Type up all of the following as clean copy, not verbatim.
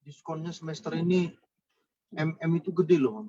diskonnya semester ini MM itu gede loh.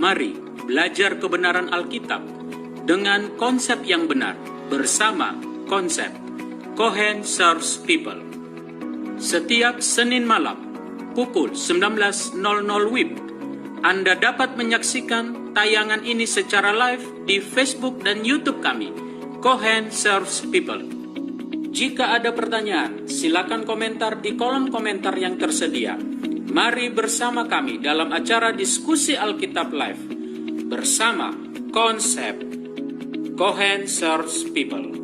Mari belajar kebenaran Alkitab dengan konsep yang benar bersama konsep Cohen Serves People. Setiap Senin malam pukul 19.00 WIB, Anda dapat menyaksikan tayangan ini secara live di Facebook dan YouTube kami, Cohen Serves People. Jika ada pertanyaan, silakan komentar di kolom komentar yang tersedia. Mari bersama kami dalam acara diskusi Alkitab Live bersama konsep Cohen Serves People.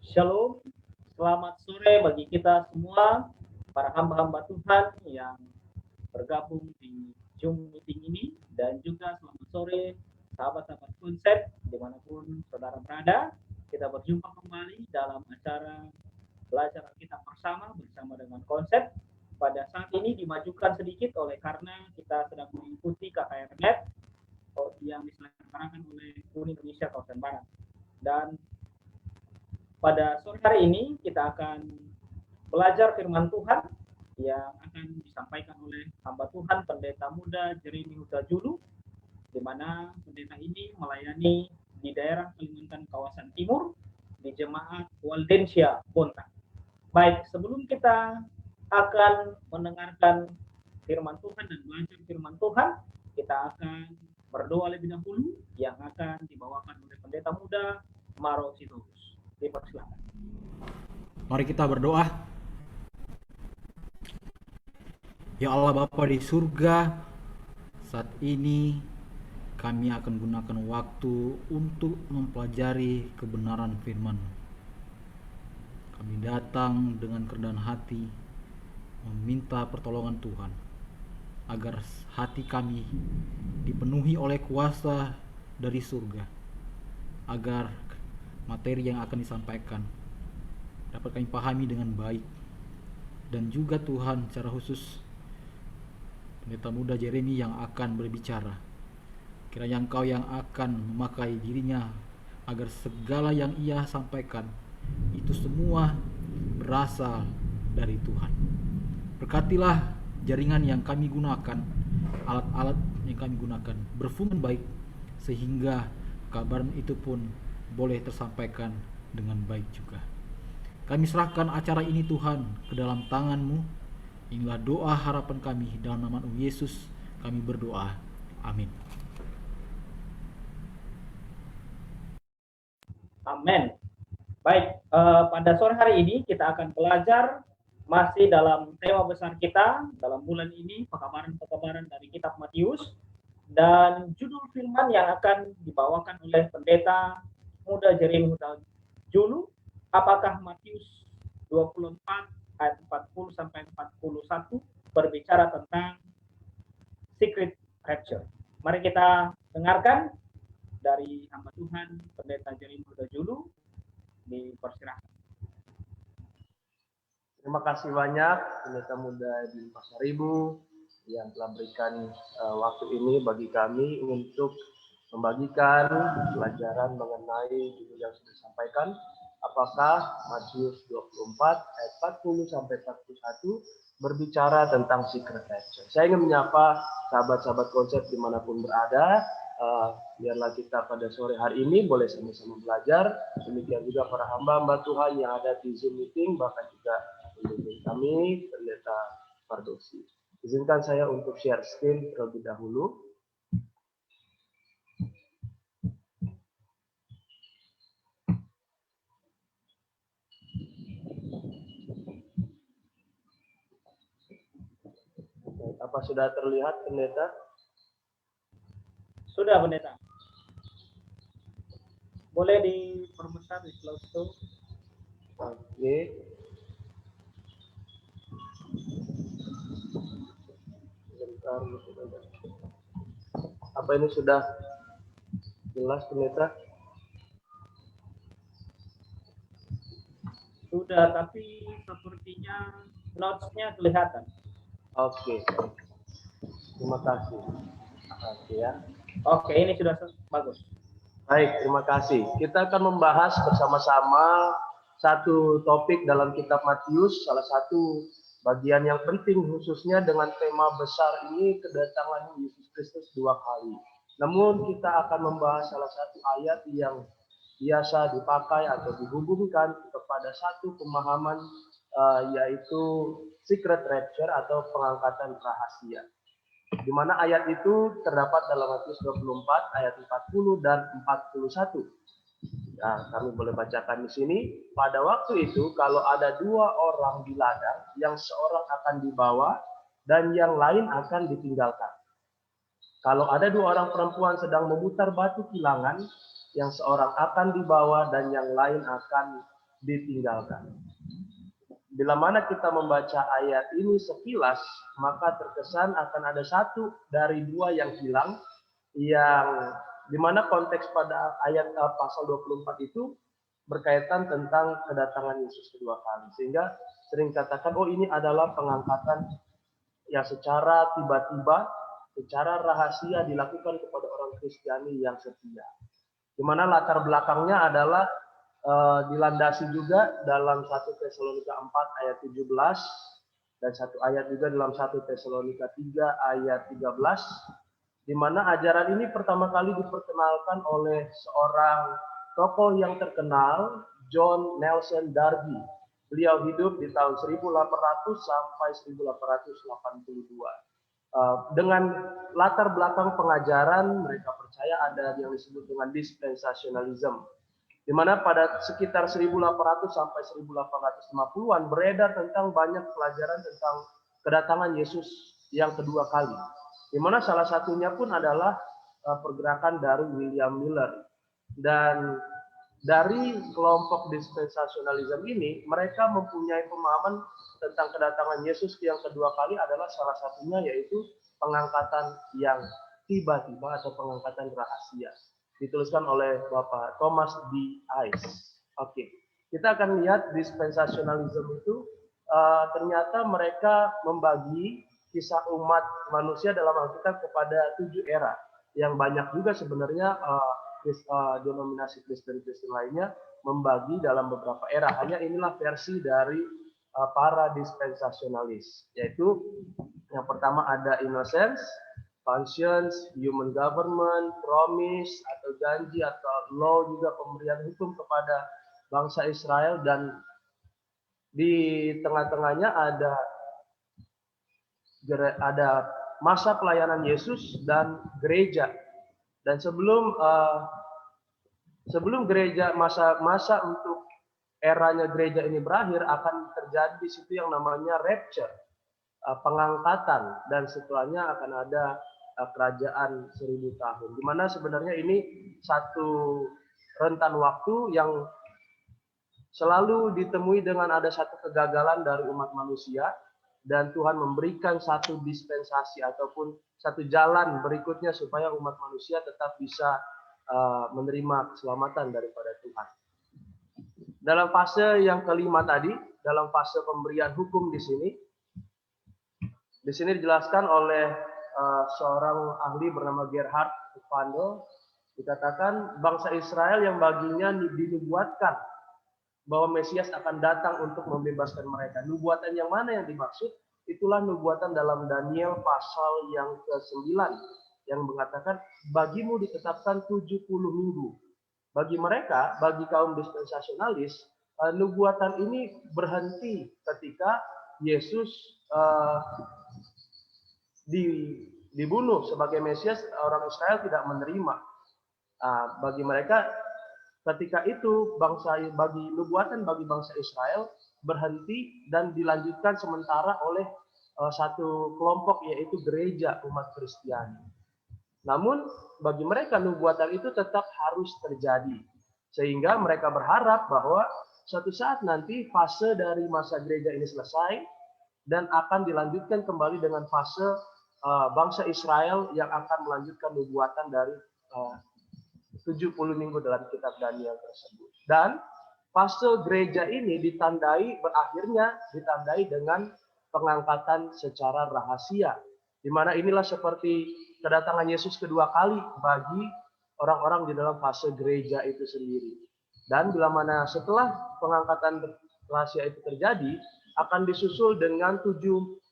Shalom, selamat sore bagi kita semua, para hamba-hamba Tuhan yang bergabung di Zoom meeting ini, dan juga selamat sore sahabat-sahabat konsep dimanapun saudara berada. Kita berjumpa kembali dalam acara belajar Alkitab bersama dengan konsep. Pada saat ini dimajukan sedikit oleh karena kita sedang mengikuti KKRNet yang diselenggarakan oleh Uni Indonesia Kawasan Barat. Dan pada sore hari ini kita akan belajar firman Tuhan yang akan disampaikan oleh hamba Tuhan Pendeta Muda Jeremy Huta Julu, di mana pendeta ini melayani di daerah Kalimantan kawasan timur di jemaat Waldensia Bontang. Baik, sebelum kita akan mendengarkan firman Tuhan dan belajar firman Tuhan, kita akan berdoa lebih dahulu yang akan dibawakan oleh Pendeta Muda Maro Sitorus. Dipersilakan. Mari kita berdoa. Ya Allah Bapa di surga, saat ini kami akan gunakan waktu untuk mempelajari kebenaran firman. Kami datang dengan kerendahan hati meminta pertolongan Tuhan agar hati kami dipenuhi oleh kuasa dari surga, agar materi yang akan disampaikan dapat kami pahami dengan baik. Dan juga Tuhan, secara khusus Pendeta Muda Jeremy yang akan berbicara, kiranya Engkau yang akan memakai dirinya agar segala yang ia sampaikan itu semua berasal dari Tuhan. Berkatilah jaringan yang kami gunakan, alat-alat yang kami gunakan berfungsi baik, sehingga kabar itu pun boleh tersampaikan dengan baik juga. Kami serahkan acara ini Tuhan ke dalam tangan-Mu. Inilah doa harapan kami, dalam nama Yesus kami berdoa. Amin. Amin. Baik, pada sore hari ini kita akan belajar masih dalam tema besar kita dalam bulan ini, pekabaran-pekabaran dari kitab Matius, dan judul firman yang akan dibawakan oleh Pendeta Muda Jeremy Huta Julu, apakah Matius 24 ayat 40 sampai 41 berbicara tentang secret rapture. Mari kita dengarkan dari hamba Tuhan Pendeta Jeremy Huta Julu. Dipersilahkan. Terima kasih banyak Pendeta Muda di Pasaribu yang telah berikan waktu ini bagi kami untuk membagikan pelajaran mengenai judul yang sudah disampaikan, apakah Matius 24 ayat 40 sampai 41 berbicara tentang secret rapture. Saya ingin menyapa sahabat-sahabat konsep dimanapun berada. Biarlah kita pada sore hari ini boleh sama-sama belajar. Demikian juga para hamba-hamba Tuhan yang ada di Zoom meeting, bahkan juga pembimbing kami, Pendeta Fardosi. Izinkan saya untuk share screen terlebih dahulu. Apa sudah terlihat, Pendeta? Sudah, Pendeta. Boleh diperbesar di slide. Oke. Sebentar, apa ini sudah jelas, Pendeta? Sudah, tapi sepertinya notes-nya kelihatan. Oke. Terima kasih. Oke ya. Oke, ini sudah bagus. Baik, terima kasih. Kita akan membahas bersama-sama satu topik dalam kitab Matius, salah satu bagian yang penting khususnya dengan tema besar ini, kedatangan Yesus Kristus 2 kali. Namun kita akan membahas salah satu ayat yang biasa dipakai atau dihubungkan kepada satu pemahaman yaitu secret rapture atau pengangkatan rahasia. Di mana ayat itu terdapat dalam Matius 24 ayat 40 dan 41. Nah, kami boleh bacakan di sini. Pada waktu itu, kalau ada 2 orang di ladang, yang seorang akan dibawa dan yang lain akan ditinggalkan. Kalau ada 2 orang perempuan sedang memutar batu kilangan, yang seorang akan dibawa dan yang lain akan ditinggalkan. Bila mana kita membaca ayat ini sekilas, maka terkesan akan ada satu dari dua yang hilang, yang dimana konteks pada ayat pasal 24 itu berkaitan tentang kedatangan Yesus kedua kali. Sehingga sering katakan, oh ini adalah pengangkatan yang secara tiba-tiba, secara rahasia dilakukan kepada orang Kristiani yang setia. Dimana latar belakangnya adalah dilandasi juga dalam 1 Tesalonika 4 ayat 17 dan satu ayat juga dalam 1 Tesalonika 3 ayat 13, di mana ajaran ini pertama kali diperkenalkan oleh seorang tokoh yang terkenal, John Nelson Darby. Beliau hidup di tahun 1800 sampai 1882. Dengan latar belakang pengajaran, mereka percaya ada yang disebut dengan dispensationalism, di mana pada sekitar 1800 sampai 1850-an beredar tentang banyak pelajaran tentang kedatangan Yesus yang kedua kali. Di mana salah satunya pun adalah pergerakan dari William Miller. Dan dari kelompok dispensationalism ini, mereka mempunyai pemahaman tentang kedatangan Yesus yang kedua kali adalah salah satunya yaitu pengangkatan yang tiba-tiba atau pengangkatan rahasia. Dituliskan oleh Bapak Thomas D. Ice. Oke, kita akan lihat dispensationalism itu ternyata mereka membagi kisah umat manusia dalam Alkitab kepada 7 era, yang banyak juga sebenarnya denominasi Kristen-Kristen lainnya membagi dalam beberapa era. Hanya inilah versi dari para dispensationalis, yaitu yang pertama ada innocence, conscience, human government, promise atau janji atau law, juga pemberian hukum kepada bangsa Israel, dan di tengah-tengahnya ada masa pelayanan Yesus dan gereja. Dan sebelum gereja masa untuk eranya gereja ini berakhir, akan terjadi di situ yang namanya rapture, pengangkatan, dan setelahnya akan ada kerajaan 1000 tahun. Di mana sebenarnya ini satu rentan waktu yang selalu ditemui dengan ada satu kegagalan dari umat manusia, dan Tuhan memberikan satu dispensasi ataupun satu jalan berikutnya supaya umat manusia tetap bisa menerima keselamatan daripada Tuhan. Dalam fase yang kelima tadi, dalam fase pemberian hukum di sini dijelaskan oleh seorang ahli bernama Gerhard Vandel, dikatakan bangsa Israel yang baginya dinubuatkan bahwa Mesias akan datang untuk membebaskan mereka. Nubuatan yang mana yang dimaksud? Itulah nubuatan dalam Daniel pasal yang ke-9 yang mengatakan bagimu ditetapkan 70 minggu. Bagi mereka, bagi kaum dispensasionalis, nubuatan ini berhenti ketika Yesus dibunuh sebagai Mesias. Orang Israel tidak menerima. Bagi mereka ketika itu bagi nubuatan bagi bangsa Israel berhenti dan dilanjutkan sementara oleh satu kelompok, yaitu gereja umat Kristiani. Namun bagi mereka nubuatan itu tetap harus terjadi, sehingga mereka berharap bahwa suatu saat nanti fase dari masa gereja ini selesai dan akan dilanjutkan kembali dengan fase bangsa Israel yang akan melanjutkan nubuatan dari 70 minggu dalam kitab Daniel tersebut. Dan fase gereja ini ditandai dengan pengangkatan secara rahasia, di mana inilah seperti kedatangan Yesus kedua kali bagi orang-orang di dalam fase gereja itu sendiri. Dan bila mana setelah pengangkatan rahasia itu terjadi, akan disusul dengan 7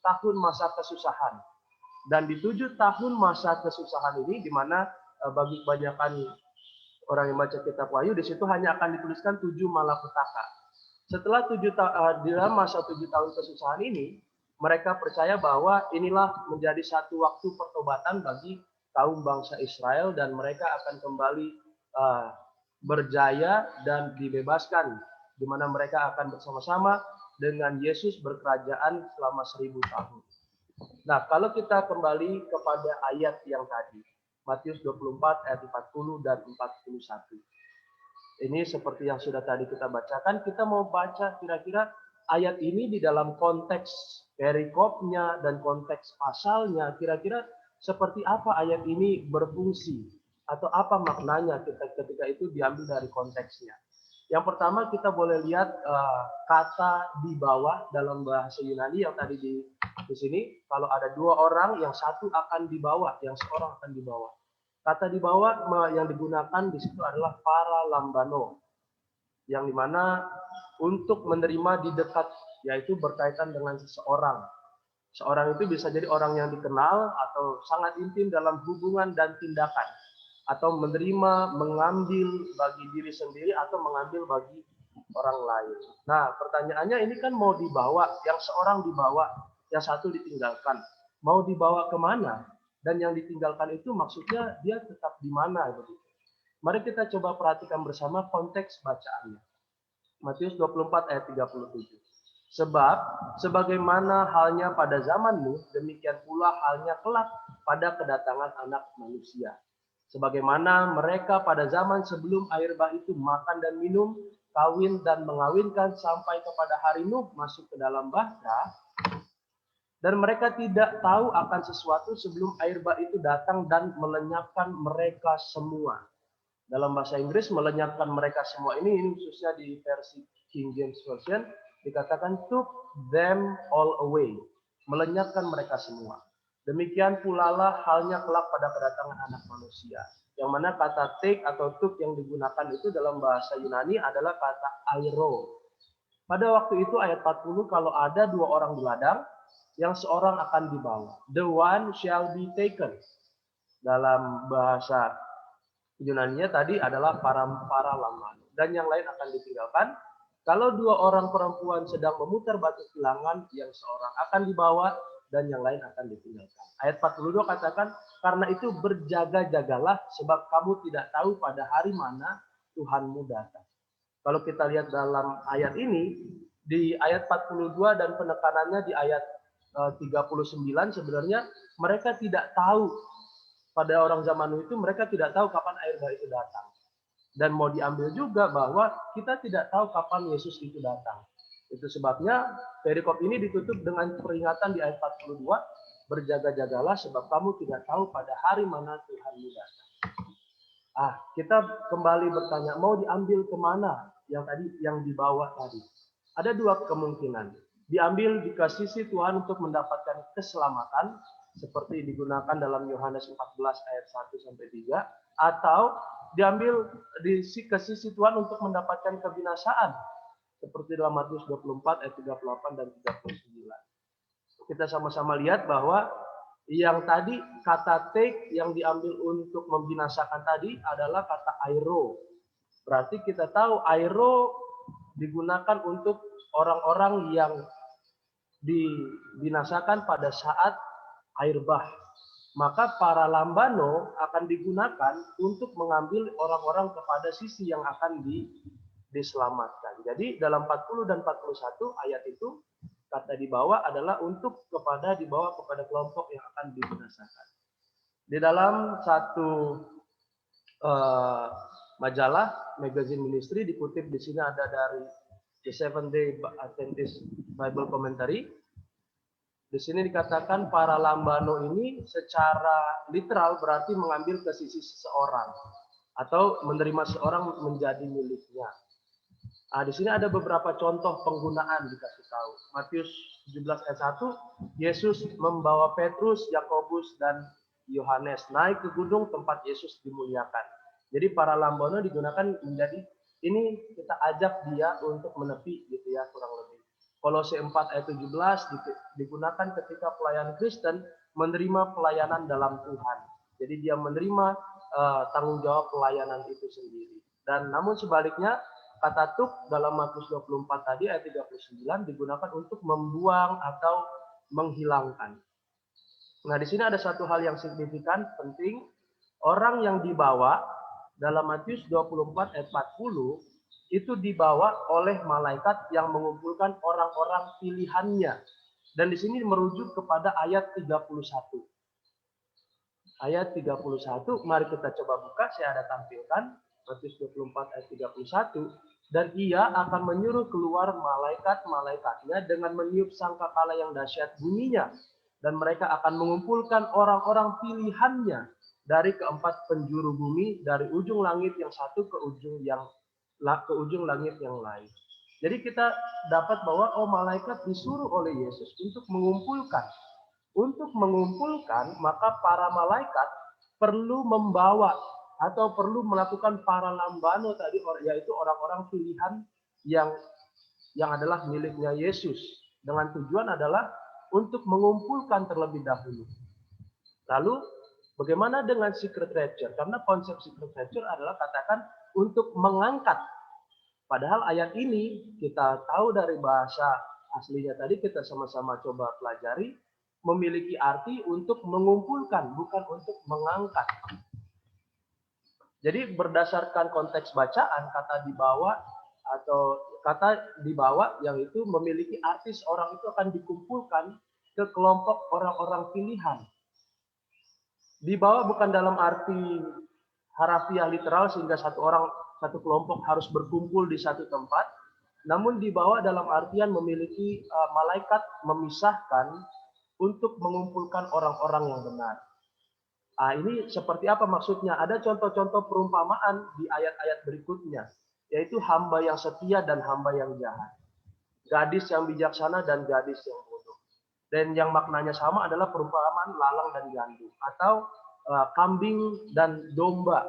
tahun masa kesusahan. Dan di 7 tahun masa kesusahan ini, di mana bagi kebanyakan orang yang baca kitab Wahyu, di situ hanya akan dituliskan 7 malapetaka. Setelah dalam masa 7 tahun kesusahan ini, mereka percaya bahwa inilah menjadi satu waktu pertobatan bagi kaum bangsa Israel, dan mereka akan kembali berjaya dan dibebaskan, di mana mereka akan bersama-sama dengan Yesus berkerajaan selama 1000 tahun. Nah, kalau kita kembali kepada ayat yang tadi, Matius 24 ayat 40 dan 41. Ini seperti yang sudah tadi kita bacakan, kita mau baca kira-kira ayat ini di dalam konteks perikopnya dan konteks pasalnya, kira-kira seperti apa ayat ini berfungsi atau apa maknanya ketika itu diambil dari konteksnya. Yang pertama kita boleh lihat kata di bawah dalam bahasa Yunani yang tadi di sini, kalau ada dua orang, yang satu akan dibawa, yang seorang akan dibawa. Kata di bawah yang digunakan di situ adalah paralambano, yang dimana untuk menerima di dekat, yaitu berkaitan dengan seseorang. Seorang itu bisa jadi orang yang dikenal atau sangat intim dalam hubungan dan tindakan, atau menerima, mengambil bagi diri sendiri atau mengambil bagi orang lain. Nah, pertanyaannya ini kan mau dibawa, yang seorang dibawa, yang satu ditinggalkan. Mau dibawa kemana? Dan yang ditinggalkan itu maksudnya dia tetap di mana begitu. Mari kita coba perhatikan bersama konteks bacaannya. Matius 24 ayat 37. Sebab sebagaimana halnya pada zamanmu, demikian pula halnya kelak pada kedatangan Anak Manusia. Sebagaimana mereka pada zaman sebelum air bah itu makan dan minum, kawin dan mengawinkan sampai kepada hari Nuh masuk ke dalam bahtera, dan mereka tidak tahu akan sesuatu sebelum air bah itu datang dan melenyapkan mereka semua. Dalam bahasa Inggris, melenyapkan mereka semua ini khususnya di versi King James Version, dikatakan took them all away. Melenyapkan mereka semua. Demikian pula lah halnya kelak pada kedatangan Anak Manusia. Yang mana kata take atau took yang digunakan itu dalam bahasa Yunani adalah kata airo. Pada waktu itu ayat 40, kalau ada dua orang di ladang, yang seorang akan dibawa. The one shall be taken. Dalam bahasa Yunaninya tadi adalah para lamano. Dan yang lain akan ditinggalkan. Kalau dua orang perempuan sedang memutar batu bilangan, yang seorang akan dibawa dan yang lain akan ditinggalkan. Ayat 42 katakan, karena itu berjaga-jagalah sebab kamu tidak tahu pada hari mana Tuhanmu datang. Kalau kita lihat dalam ayat ini, di ayat 42 dan penekanannya di ayat 39 sebenarnya mereka tidak tahu, pada orang zaman itu mereka tidak tahu kapan air bah itu datang. Dan mau diambil juga bahwa kita tidak tahu kapan Yesus itu datang. Itu sebabnya perikop ini ditutup dengan peringatan di ayat 42, berjaga-jagalah sebab kamu tidak tahu pada hari mana Tuhanmu datang. Kita kembali bertanya, mau diambil kemana yang dibawa tadi? Ada dua kemungkinan. Diambil di sisi Tuhan untuk mendapatkan keselamatan, seperti digunakan dalam Yohanes 14 ayat 1 sampai 3, atau diambil di sisi Tuhan untuk mendapatkan kebinasaan, seperti dalam Matius 24 ayat 38 dan 39. Kita sama-sama lihat bahwa yang tadi kata take yang diambil untuk membinasakan tadi adalah kata airo. Berarti kita tahu airo digunakan untuk orang-orang yang dibinasakan pada saat air bah. Maka para lambano akan digunakan untuk mengambil orang-orang kepada sisi yang akan diselamatkan. Jadi dalam 40 dan 41 ayat itu kata dibawa adalah untuk dibawa kepada kelompok yang akan dibinasakan. Di dalam satu majalah Magazine Ministry dikutip di sini ada dari The Seventh-day Adventist Bible Commentary. Di sini dikatakan para lambano ini secara literal berarti mengambil ke sisi seseorang atau menerima seorang menjadi miliknya. Di sini ada beberapa contoh penggunaan dikasih tahu. Matius 17 ayat 1, Yesus membawa Petrus, Yakobus, dan Yohanes naik ke gunung tempat Yesus dimuliakan. Jadi para lambano digunakan menjadi ini kita ajak dia untuk menepi gitu ya, kurang lebih. Kolose 4 ayat 17 digunakan ketika pelayan Kristen menerima pelayanan dalam Tuhan. Jadi dia menerima tanggung jawab pelayanan itu sendiri. Dan namun sebaliknya kata tuk dalam Matius 24 tadi ayat 39 digunakan untuk membuang atau menghilangkan. Nah, di sini ada satu hal yang signifikan, penting. Orang yang dibawa dalam Matius 24 ayat 40 itu dibawa oleh malaikat yang mengumpulkan orang-orang pilihannya. Dan di sini merujuk kepada ayat 31. Ayat 31, mari kita coba buka, saya ada tampilkan. Matius 24 ayat 31, dan ia akan menyuruh keluar malaikat-malaikatnya dengan meniup sangkakala yang dahsyat bunyinya, dan mereka akan mengumpulkan orang-orang pilihannya dari keempat penjuru bumi, dari ujung langit yang satu ke ujung langit yang lain. Jadi kita dapat bahwa malaikat disuruh oleh Yesus untuk mengumpulkan. Untuk mengumpulkan, maka para malaikat perlu membawa atau perlu melakukan para lambano tadi, yaitu orang-orang pilihan yang adalah miliknya Yesus. Dengan tujuan adalah untuk mengumpulkan terlebih dahulu. Lalu bagaimana dengan secret rapture? Karena konsep secret rapture adalah katakan untuk mengangkat. Padahal ayat ini kita tahu dari bahasa aslinya tadi, kita sama-sama coba pelajari, memiliki arti untuk mengumpulkan, bukan untuk mengangkat. Jadi berdasarkan konteks bacaan, kata dibawa yang itu memiliki arti seorang itu akan dikumpulkan ke kelompok orang-orang pilihan. Dibawa bukan dalam arti harafiah literal sehingga satu kelompok harus berkumpul di satu tempat, namun dibawa dalam artian memiliki malaikat memisahkan untuk mengumpulkan orang-orang yang benar. Ini seperti apa maksudnya? Ada contoh-contoh perumpamaan di ayat-ayat berikutnya, yaitu hamba yang setia dan hamba yang jahat, gadis yang bijaksana dan gadis yang bodoh. Dan yang maknanya sama adalah perumpamaan lalang dan gandum, atau kambing dan domba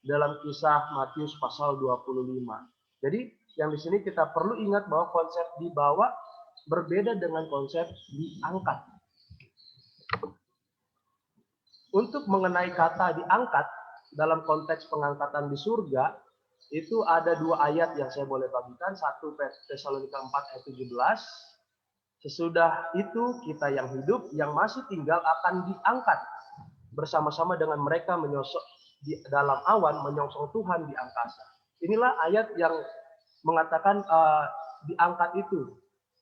dalam kisah Matius pasal 25. Jadi yang di sini kita perlu ingat bahwa konsep dibawa berbeda dengan konsep diangkat. Untuk mengenai kata diangkat dalam konteks pengangkatan di surga, itu ada dua ayat yang saya boleh bagikan. 1 Tesalonika 4 ayat 17. Sesudah itu kita yang hidup, yang masih tinggal akan diangkat bersama-sama dengan mereka menyosok di dalam awan, menyongsong Tuhan di angkasa. Inilah ayat yang mengatakan diangkat itu,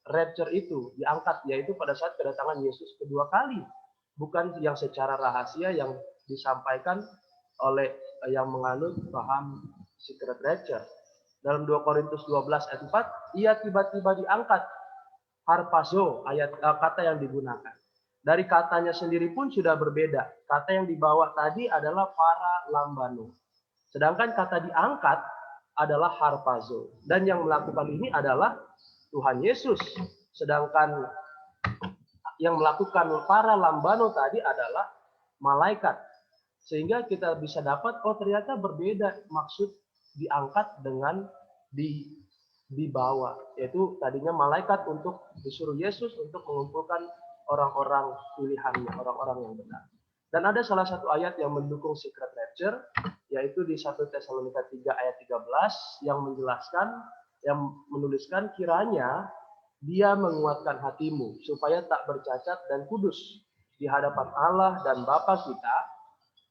rapture itu, diangkat, yaitu pada saat kedatangan Yesus kedua kali. Bukan yang secara rahasia yang disampaikan oleh yang menganut paham secret rapture. Dalam 2 Korintus 12 ayat 4, ia tiba-tiba diangkat. Harpazo, kata yang digunakan. Dari katanya sendiri pun sudah berbeda. Kata yang dibawa tadi adalah para lambano. Sedangkan kata diangkat adalah harpazo. Dan yang melakukan ini adalah Tuhan Yesus. Sedangkan yang melakukan para lambano tadi adalah malaikat. Sehingga kita bisa dapat, ternyata berbeda maksud diangkat dengan dibawa. Yaitu tadinya malaikat untuk disuruh Yesus untuk mengumpulkan orang-orang pilihannya, orang-orang yang benar. Dan ada salah satu ayat yang mendukung secret rapture, yaitu di 1 Tesalonika 3 ayat 13, yang menjelaskan, yang menuliskan, kiranya Dia menguatkan hatimu supaya tak bercacat dan kudus di hadapan Allah dan Bapa kita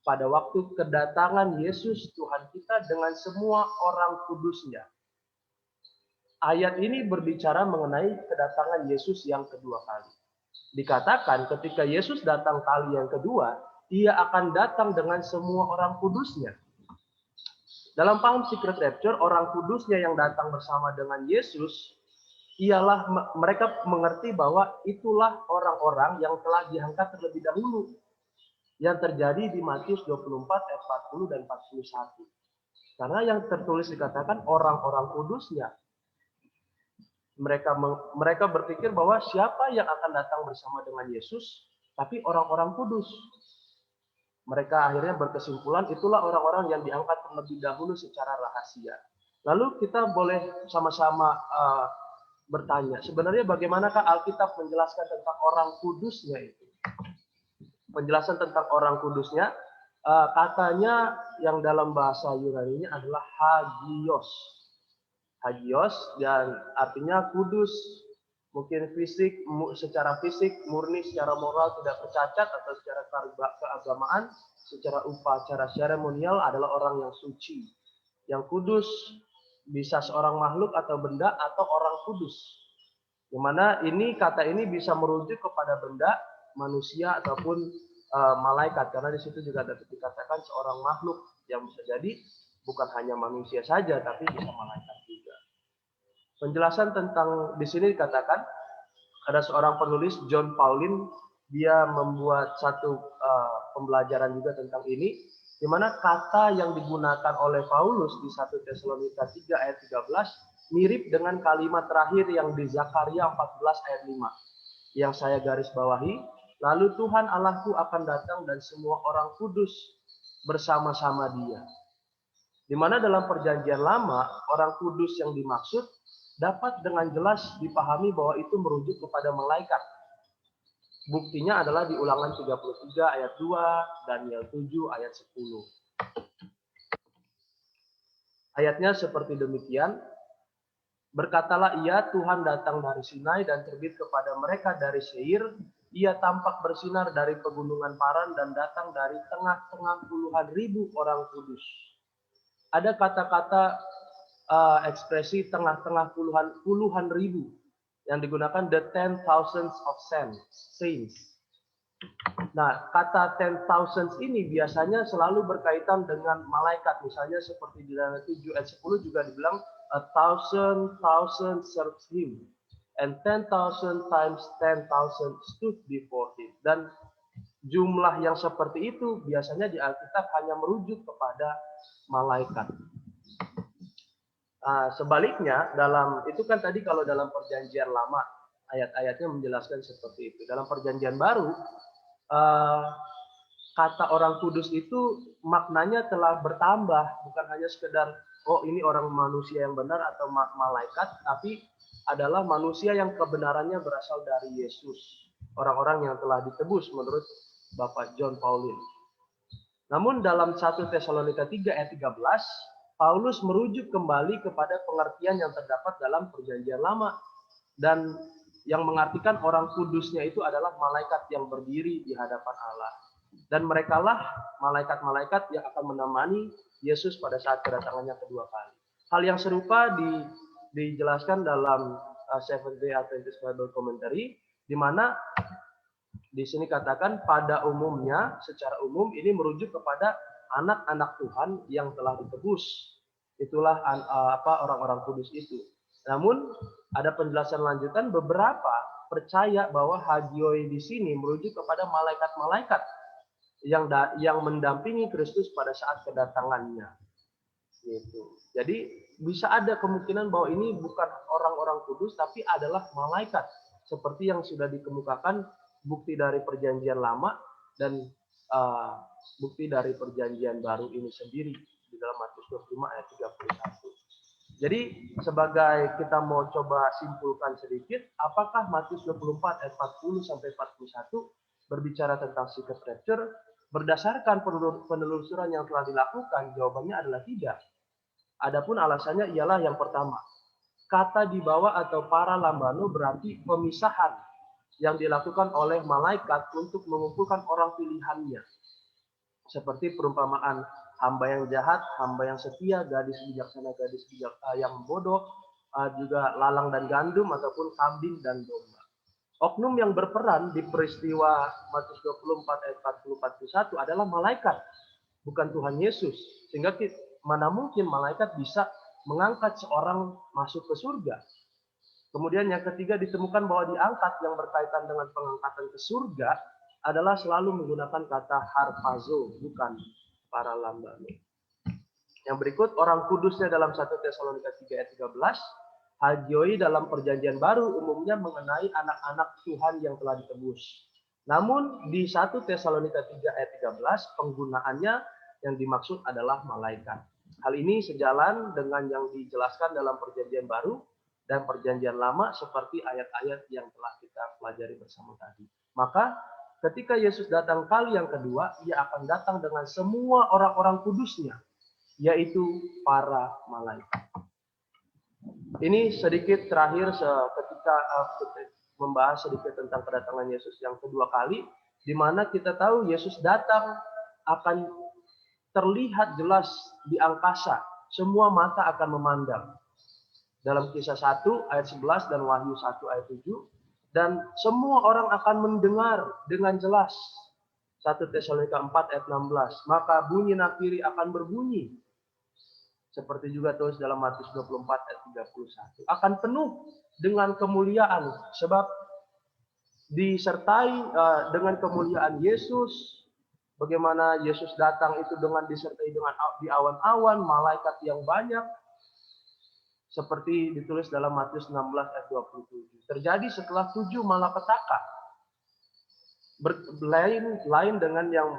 pada waktu kedatangan Yesus Tuhan kita dengan semua orang kudusnya. Ayat ini berbicara mengenai kedatangan Yesus yang kedua kali. Dikatakan ketika Yesus datang kali yang kedua, Ia akan datang dengan semua orang kudusnya. Dalam paham secret rapture, orang kudusnya yang datang bersama dengan Yesus ialah mereka mengerti bahwa itulah orang-orang yang telah diangkat terlebih dahulu, yang terjadi di Matius 24 ayat 40 dan 41. Karena yang tertulis dikatakan orang-orang kudusnya. Mereka berpikir bahwa siapa yang akan datang bersama dengan Yesus, tapi orang-orang kudus. Mereka akhirnya berkesimpulan itulah orang-orang yang diangkat terlebih dahulu secara rahasia. Lalu kita boleh sama-sama bertanya, sebenarnya bagaimanakah Alkitab menjelaskan tentang orang kudusnya itu? Penjelasan tentang orang kudusnya, katanya yang dalam bahasa Yunani-nya adalah hagios. Hagios, dan artinya kudus, mungkin fisik, secara fisik, murni, secara moral, tidak bercacat, atau secara keagamaan, secara upacara seremonial adalah orang yang suci. Yang kudus bisa seorang makhluk atau benda atau orang kudus. Yang mana kata ini bisa merujuk kepada benda, manusia ataupun malaikat, karena di situ juga ada dikatakan seorang makhluk yang bisa jadi bukan hanya manusia saja, tapi bisa malaikat juga. Penjelasan tentang di sini dikatakan ada seorang penulis John Paulin, dia membuat satu pembelajaran juga tentang ini, di mana kata yang digunakan oleh Paulus di 1 Tesalonika 3 ayat 13 mirip dengan kalimat terakhir yang di Zakaria 14 ayat 5 yang saya garis bawahi. Lalu Tuhan Allahku akan datang dan semua orang kudus bersama-sama Dia. Di mana dalam perjanjian lama, orang kudus yang dimaksud dapat dengan jelas dipahami bahwa itu merujuk kepada malaikat. Buktinya adalah di Ulangan 33 ayat 2, Daniel 7 ayat 10. Ayatnya seperti demikian. Berkatalah ia, Tuhan datang dari Sinai dan terbit kepada mereka dari Seir. Ia tampak bersinar dari pegunungan Paran dan datang dari tengah-tengah puluhan ribu orang kudus. Ada kata-kata ekspresi tengah-tengah puluhan ribu yang digunakan, the 10,000 of saints. Nah, kata 10,000 ini biasanya selalu berkaitan dengan malaikat. Misalnya seperti di dalam 7 ayat 10 juga dibilang 1,000 served him and 10,000 times 10,000 stood before him. Dan jumlah yang seperti itu biasanya di Alkitab hanya merujuk kepada malaikat. Sebaliknya dalam itu kan tadi kalau dalam perjanjian lama ayat-ayatnya menjelaskan seperti itu. Dalam perjanjian baru kata orang kudus itu maknanya telah bertambah, bukan hanya sekedar oh ini orang manusia yang benar atau malaikat, tapi adalah manusia yang kebenarannya berasal dari Yesus, orang-orang yang telah ditebus menurut Bapak John Paulin. Namun dalam 1 Tesalonika 3 ayat 13, Paulus merujuk kembali kepada pengertian yang terdapat dalam perjanjian lama, dan yang mengartikan orang kudusnya itu adalah malaikat yang berdiri di hadapan Allah. Dan merekalah malaikat-malaikat yang akan menemani Yesus pada saat kedatangannya kedua kali. Hal yang serupa dijelaskan dalam Seventh-day Adventist Bible Commentary, di mana di sini katakan pada umumnya, secara umum ini merujuk kepada anak-anak Tuhan yang telah ditebus. Itulah orang-orang kudus itu. Namun ada penjelasan lanjutan, beberapa percaya bahwa hagioi di sini merujuk kepada malaikat-malaikat yang mendampingi Kristus pada saat kedatangannya. Gitu. Jadi bisa ada kemungkinan bahwa ini bukan orang-orang kudus, tapi adalah malaikat, seperti yang sudah dikemukakan bukti dari perjanjian lama dan bukti dari perjanjian baru ini sendiri di dalam Matius 25 ayat 31. Jadi sebagai kita mau coba simpulkan sedikit, apakah Matius 24 ayat 40 sampai 41 berbicara tentang secret rapture? Berdasarkan penelusuran yang telah dilakukan, jawabannya adalah tidak. Adapun alasannya ialah yang pertama, kata di bawah atau para lambano berarti pemisahan yang dilakukan oleh malaikat untuk mengumpulkan orang pilihannya. Seperti perumpamaan hamba yang jahat, hamba yang setia, gadis bijaksana, gadis yang bodoh, juga lalang dan gandum ataupun kambing dan domba. Oknum yang berperan di peristiwa Matius 24 ayat 40-41 adalah malaikat, bukan Tuhan Yesus. Sehingga mana mungkin malaikat bisa mengangkat seorang masuk ke surga. Kemudian yang ketiga, ditemukan bahwa diangkat yang berkaitan dengan pengangkatan ke surga adalah selalu menggunakan kata harpazo, bukan para lambano. Yang berikut, orang kudusnya dalam 1 Tesalonika 3 ayat 13, hagioi dalam perjanjian baru umumnya mengenai anak-anak Tuhan yang telah ditebus. Namun di 1 Tesalonika 3 ayat 13 penggunaannya yang dimaksud adalah malaikat. Hal ini sejalan dengan yang dijelaskan dalam perjanjian baru dan perjanjian lama seperti ayat-ayat yang telah kita pelajari bersama tadi. Maka ketika Yesus datang kali yang kedua, ia akan datang dengan semua orang-orang kudusnya, yaitu para malaikat. Ini sedikit terakhir ketika membahas sedikit tentang kedatangan Yesus yang kedua kali, di mana kita tahu Yesus datang akan terlihat jelas di angkasa, semua mata akan memandang. Dalam Kisah 1 ayat 11 dan Wahyu 1 ayat 7, dan semua orang akan mendengar dengan jelas. 1 Tesalonika 4 ayat 16, maka bunyi nafiri akan berbunyi. Seperti juga terus dalam Matius 24 ayat 31. Akan penuh dengan kemuliaan, sebab disertai dengan kemuliaan Yesus. Bagaimana Yesus datang itu dengan disertai dengan di awan-awan, malaikat yang banyak. Seperti ditulis dalam Matius 16 ayat 27. Terjadi setelah 7 malapetaka. Lain dengan yang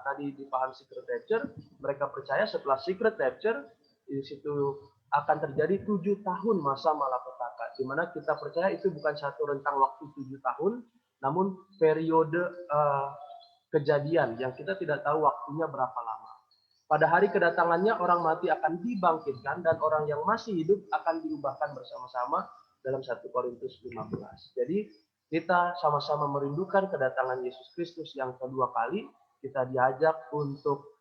tadi dipahami secret rapture, mereka percaya setelah secret rapture di situ akan terjadi 7 tahun masa malapetaka, di mana kita percaya itu bukan satu rentang waktu 7 tahun, namun periode kejadian yang kita tidak tahu waktunya berapa lama. Pada hari kedatangannya orang mati akan dibangkitkan dan orang yang masih hidup akan diubahkan bersama-sama dalam 1 Korintus 15. Jadi kita sama-sama merindukan kedatangan Yesus Kristus yang kedua kali. Kita diajak untuk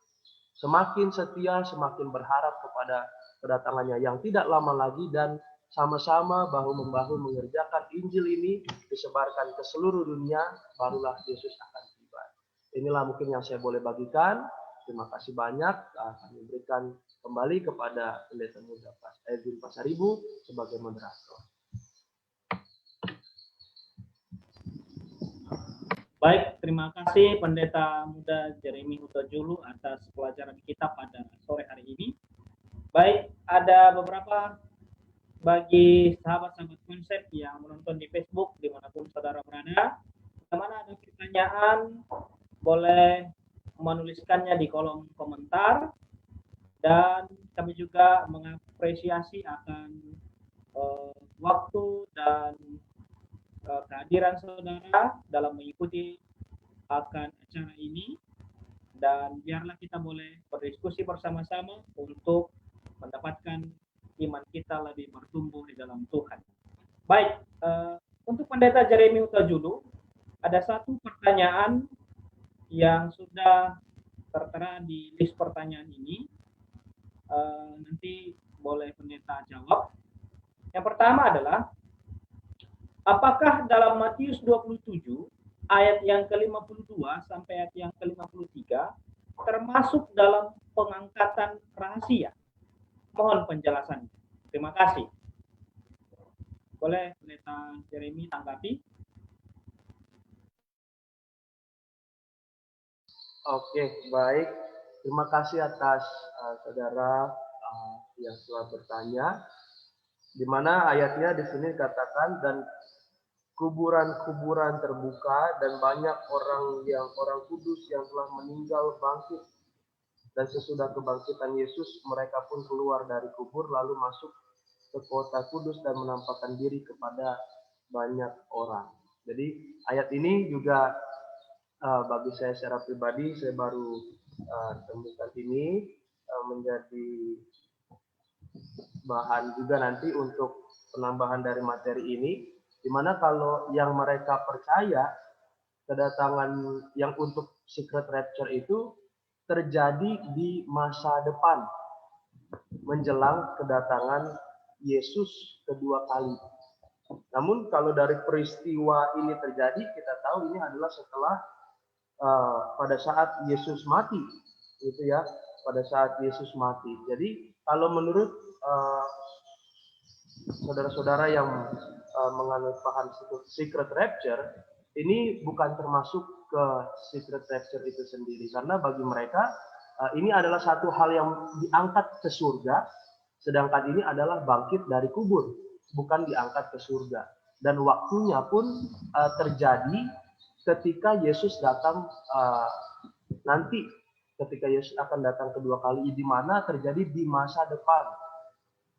semakin setia, semakin berharap kepada kedatangannya yang tidak lama lagi, dan sama-sama bahu-membahu mengerjakan Injil ini disebarkan ke seluruh dunia, barulah Yesus akan tiba. Inilah mungkin yang saya boleh bagikan. Terima kasih banyak. Kami berikan kembali kepada Pendeta Muda Edwin Pasaribu sebagai moderator. Baik, terima kasih Pendeta Muda Jeremy Huta-Julu atas pelajaran kita pada sore hari ini. Baik, ada beberapa bagi sahabat-sahabat konsep yang menonton di Facebook dimanapun saudara berada. Bagaimana ada pertanyaan, boleh menuliskannya di kolom komentar, dan kami juga mengapresiasi akan waktu dan kehadiran saudara dalam mengikuti akan acara ini, dan biarlah kita boleh berdiskusi bersama-sama untuk mendapatkan iman kita lebih bertumbuh di dalam Tuhan. Baik, untuk Pendeta Jeremy Huta-Julu, ada satu pertanyaan yang sudah tertera di list pertanyaan ini. Nanti boleh Pendeta jawab. Yang pertama adalah, apakah dalam Matius 27 ayat yang ke-52 sampai ayat yang ke-53 termasuk dalam pengangkatan rahasia? Mohon penjelasannya. Terima kasih. Boleh Pendeta Jeremy tanggapi? Oke, baik. Terima kasih atas saudara yang telah bertanya. Di mana ayatnya di sini dikatakan, dan kuburan-kuburan terbuka dan banyak orang kudus yang telah meninggal bangkit. Dan sesudah kebangkitan Yesus, mereka pun keluar dari kubur lalu masuk ke kota kudus dan menampakkan diri kepada banyak orang. Jadi ayat ini juga bagi saya secara pribadi, saya baru temukan ini menjadi bahan juga nanti untuk penambahan dari materi ini, di mana kalau yang mereka percaya kedatangan yang untuk secret rapture itu terjadi di masa depan menjelang kedatangan Yesus kedua kali. Namun kalau dari peristiwa ini terjadi, kita tahu ini adalah setelah pada saat Yesus mati, gitu ya, pada saat Yesus mati. Jadi kalau menurut saudara-saudara yang menganut paham secret rapture, ini bukan termasuk ke secret rapture itu sendiri, karena bagi mereka ini adalah satu hal yang diangkat ke surga, sedangkan ini adalah bangkit dari kubur, bukan diangkat ke surga. Dan waktunya pun terjadi ketika Yesus datang nanti, ketika Yesus akan datang kedua kali, di mana terjadi di masa depan,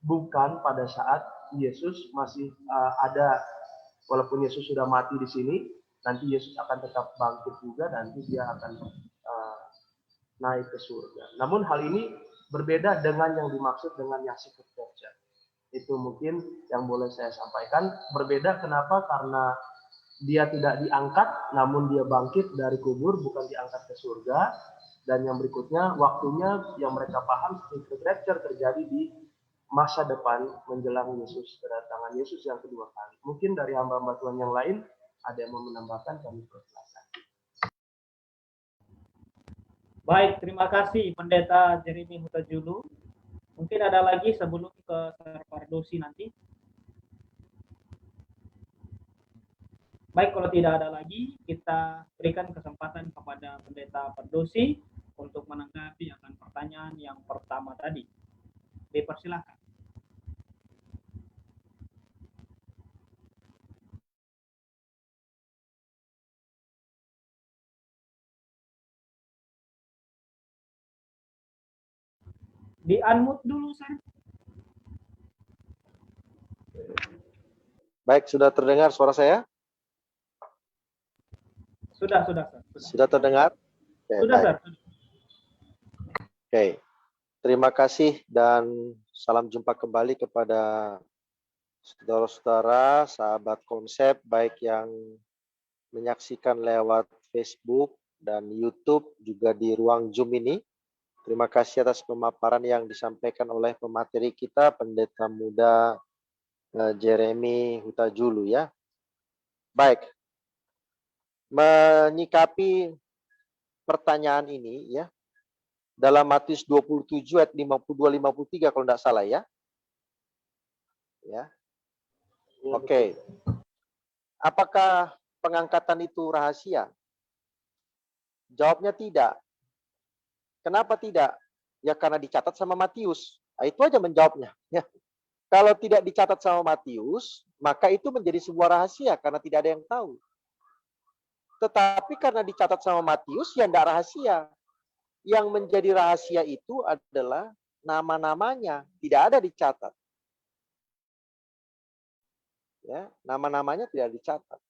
bukan pada saat Yesus masih ada. Walaupun Yesus sudah mati di sini, nanti Yesus akan tetap bangkit juga, nanti dia akan naik ke surga. Namun hal ini berbeda dengan yang dimaksud dengan yang secret rapture. Itu mungkin yang boleh saya sampaikan. Berbeda kenapa? Karena dia tidak diangkat, namun dia bangkit dari kubur, bukan diangkat ke surga. Dan yang berikutnya, waktunya yang mereka paham secret rapture terjadi di masa depan menjelang Yesus, kedatangan Yesus yang kedua kali. Mungkin dari hamba-hamba Tuhan yang lain ada yang mau menambahkan, kami persilakan. Baik, terima kasih Pendeta Jeremy Huta-Julu. Mungkin ada lagi sebelum ke Pardosi nanti. Baik, kalau tidak ada lagi, kita berikan kesempatan kepada Pendeta Pardosi untuk menanggapi akan pertanyaan yang pertama tadi. Dipersilakan. Di-unmute dulu, Sir. Baik, sudah terdengar suara saya? Sudah, Sir. Sudah terdengar? Oke, Sudah, baik. Sir. Oke. Terima kasih dan salam jumpa kembali kepada saudara-saudara, sahabat konsep, baik yang menyaksikan lewat Facebook dan YouTube, juga di ruang Zoom ini. Terima kasih atas pemaparan yang disampaikan oleh pemateri kita, Pendeta Muda Jeremy Hutajulu ya. Baik. Menyikapi pertanyaan ini ya, dalam Matius 27 ayat 52-53 kalau tidak salah ya. Ya. Oke. Apakah pengangkatan itu rahasia? Jawabnya tidak. Kenapa tidak? Ya karena dicatat sama Matius. Nah, itu aja menjawabnya. Ya. Kalau tidak dicatat sama Matius, maka itu menjadi sebuah rahasia karena tidak ada yang tahu. Tetapi karena dicatat sama Matius, ya tidak rahasia. Yang menjadi rahasia itu adalah nama-namanya. Tidak ada dicatat. Ya, nama-namanya tidak dicatat.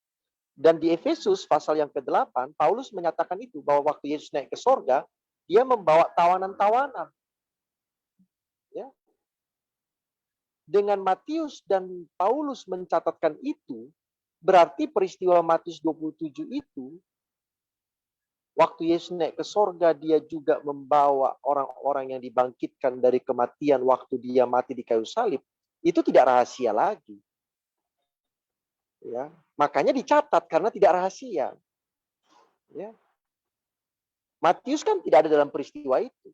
Dan di Efesus pasal yang ke-8, Paulus menyatakan itu, bahwa waktu Yesus naik ke sorga, dia membawa tawanan-tawanan. Ya. Dengan Matius dan Paulus mencatatkan itu, berarti peristiwa Matius 27 itu, waktu Yesus naik ke sorga, dia juga membawa orang-orang yang dibangkitkan dari kematian waktu dia mati di kayu salib. Itu tidak rahasia lagi. Ya, makanya dicatat karena tidak rahasia. Ya. Matius kan tidak ada dalam peristiwa itu.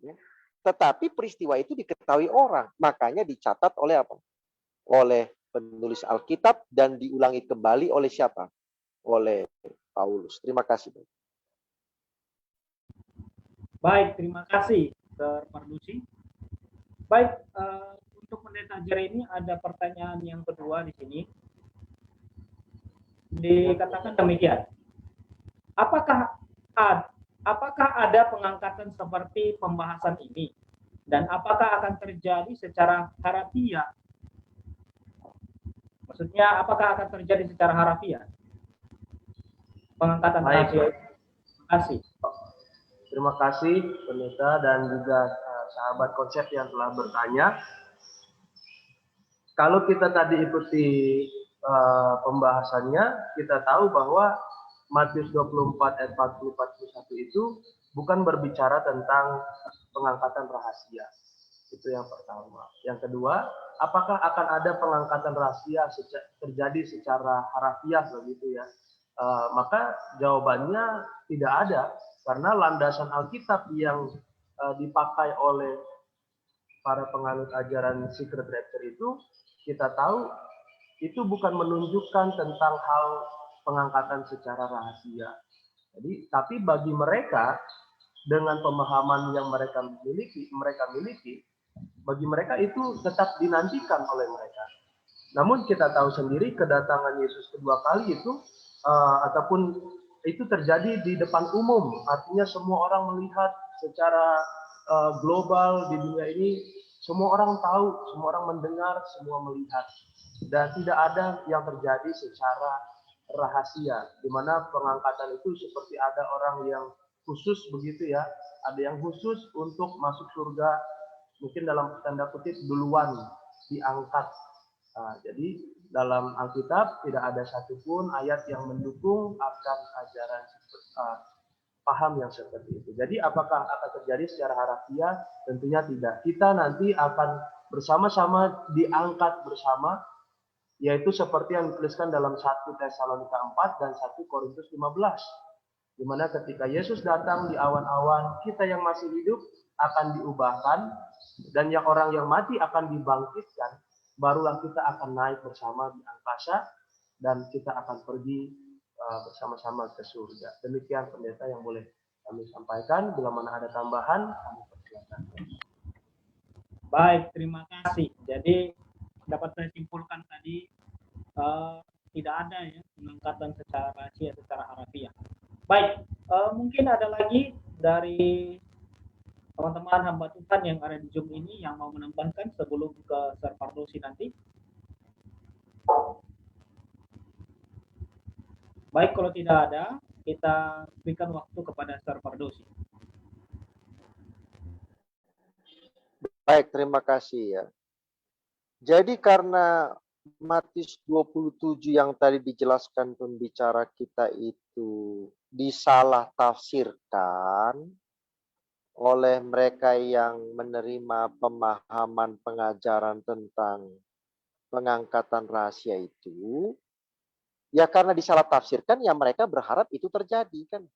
Ya. Tetapi peristiwa itu diketahui orang. Makanya dicatat oleh apa? Oleh penulis Alkitab dan diulangi kembali oleh siapa? Oleh Paulus. Terima kasih. Baik, terima kasih, Sir Pardusi. Baik, untuk Pendeta Jeremy ada pertanyaan yang kedua di sini. Dikatakan demikian. Apakah ada pengangkatan seperti pembahasan ini? Dan apakah akan terjadi secara harafiah? Maksudnya, apakah akan terjadi secara harafiah? Pengangkatan rahasia. Terima kasih. Terima kasih Pendeta dan juga sahabat konsep yang telah bertanya. Kalau kita tadi ikuti pembahasannya, kita tahu bahwa Matius 24 ayat 40-41 itu bukan berbicara tentang pengangkatan rahasia. Itu yang pertama. Yang kedua, apakah akan ada pengangkatan rahasia terjadi secara harafiah begitu ya? Maka jawabannya tidak ada, karena landasan Alkitab yang dipakai oleh para penganut ajaran secret rapture itu, kita tahu itu bukan menunjukkan tentang hal pengangkatan secara rahasia. Jadi, tapi bagi mereka dengan pemahaman yang mereka miliki, bagi mereka itu tetap dinantikan oleh mereka. Namun kita tahu sendiri kedatangan Yesus kedua kali itu ataupun itu terjadi di depan umum, artinya semua orang melihat secara global di dunia ini, semua orang tahu, semua orang mendengar, semua melihat, dan tidak ada yang terjadi secara rahasia, di mana pengangkatan itu seperti ada orang yang khusus begitu ya, ada yang khusus untuk masuk surga, mungkin dalam tanda kutip duluan diangkat. Jadi dalam Alkitab tidak ada satupun ayat yang mendukung akan ajaran paham yang seperti itu. Jadi apakah akan terjadi secara harafiah? Tentunya tidak. Kita nanti akan bersama-sama diangkat bersama, yaitu seperti yang dituliskan dalam 1 Tesalonika 4 dan 1 Korintus 15. Di mana ketika Yesus datang di awan-awan, kita yang masih hidup akan diubahkan, dan yang orang yang mati akan dibangkitkan, barulah kita akan naik bersama di angkasa, dan kita akan pergi bersama-sama ke surga. Demikian pendeta yang boleh kami sampaikan. Bila mana ada tambahan, kami persilakan. Baik, terima kasih. Jadi dapat saya simpulkan tadi tidak ada ya pengangkatan secara rahasia, secara harfiah. Baik, mungkin ada lagi dari teman-teman hamba Tuhan yang ada di Zoom ini yang mau menambahkan sebelum ke Sir Pardosi nanti. Baik, kalau tidak ada, kita berikan waktu kepada Sir Pardosi. Baik, terima kasih ya. Jadi karena Matius 27 yang tadi dijelaskan pembicara kita itu disalah tafsirkan oleh mereka yang menerima pemahaman pengajaran tentang pengangkatan rahasia itu, ya karena disalah tafsirkan, ya mereka berharap itu terjadi kan.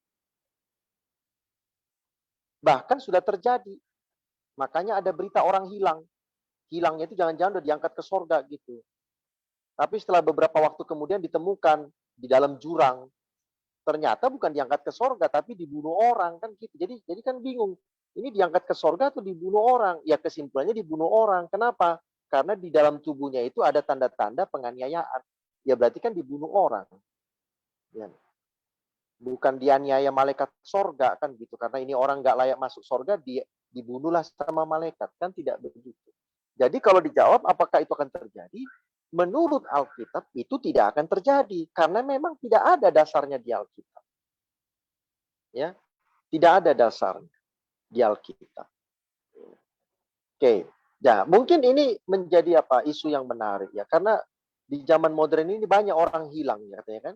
Bahkan sudah terjadi. Makanya ada berita orang hilang. Hilangnya itu jangan-jangan udah diangkat ke sorga gitu. Tapi setelah beberapa waktu kemudian ditemukan di dalam jurang. Ternyata bukan diangkat ke sorga, tapi dibunuh orang kan gitu. Jadi kan bingung. Ini diangkat ke sorga atau dibunuh orang? Ya kesimpulannya dibunuh orang. Kenapa? Karena di dalam tubuhnya itu ada tanda-tanda penganiayaan. Ya berarti kan dibunuh orang. Ya. Bukan dianiaya malaikat sorga kan gitu. Karena ini orang nggak layak masuk sorga, dibunuhlah sama malaikat. Kan tidak begitu. Jadi kalau dijawab apakah itu akan terjadi? Menurut Alkitab itu tidak akan terjadi. Karena memang tidak ada dasarnya di Alkitab. Ya, tidak ada dasarnya di Alkitab. Oke, ya mungkin ini menjadi isu yang menarik ya, karena di zaman modern ini banyak orang hilang ya katanya kan,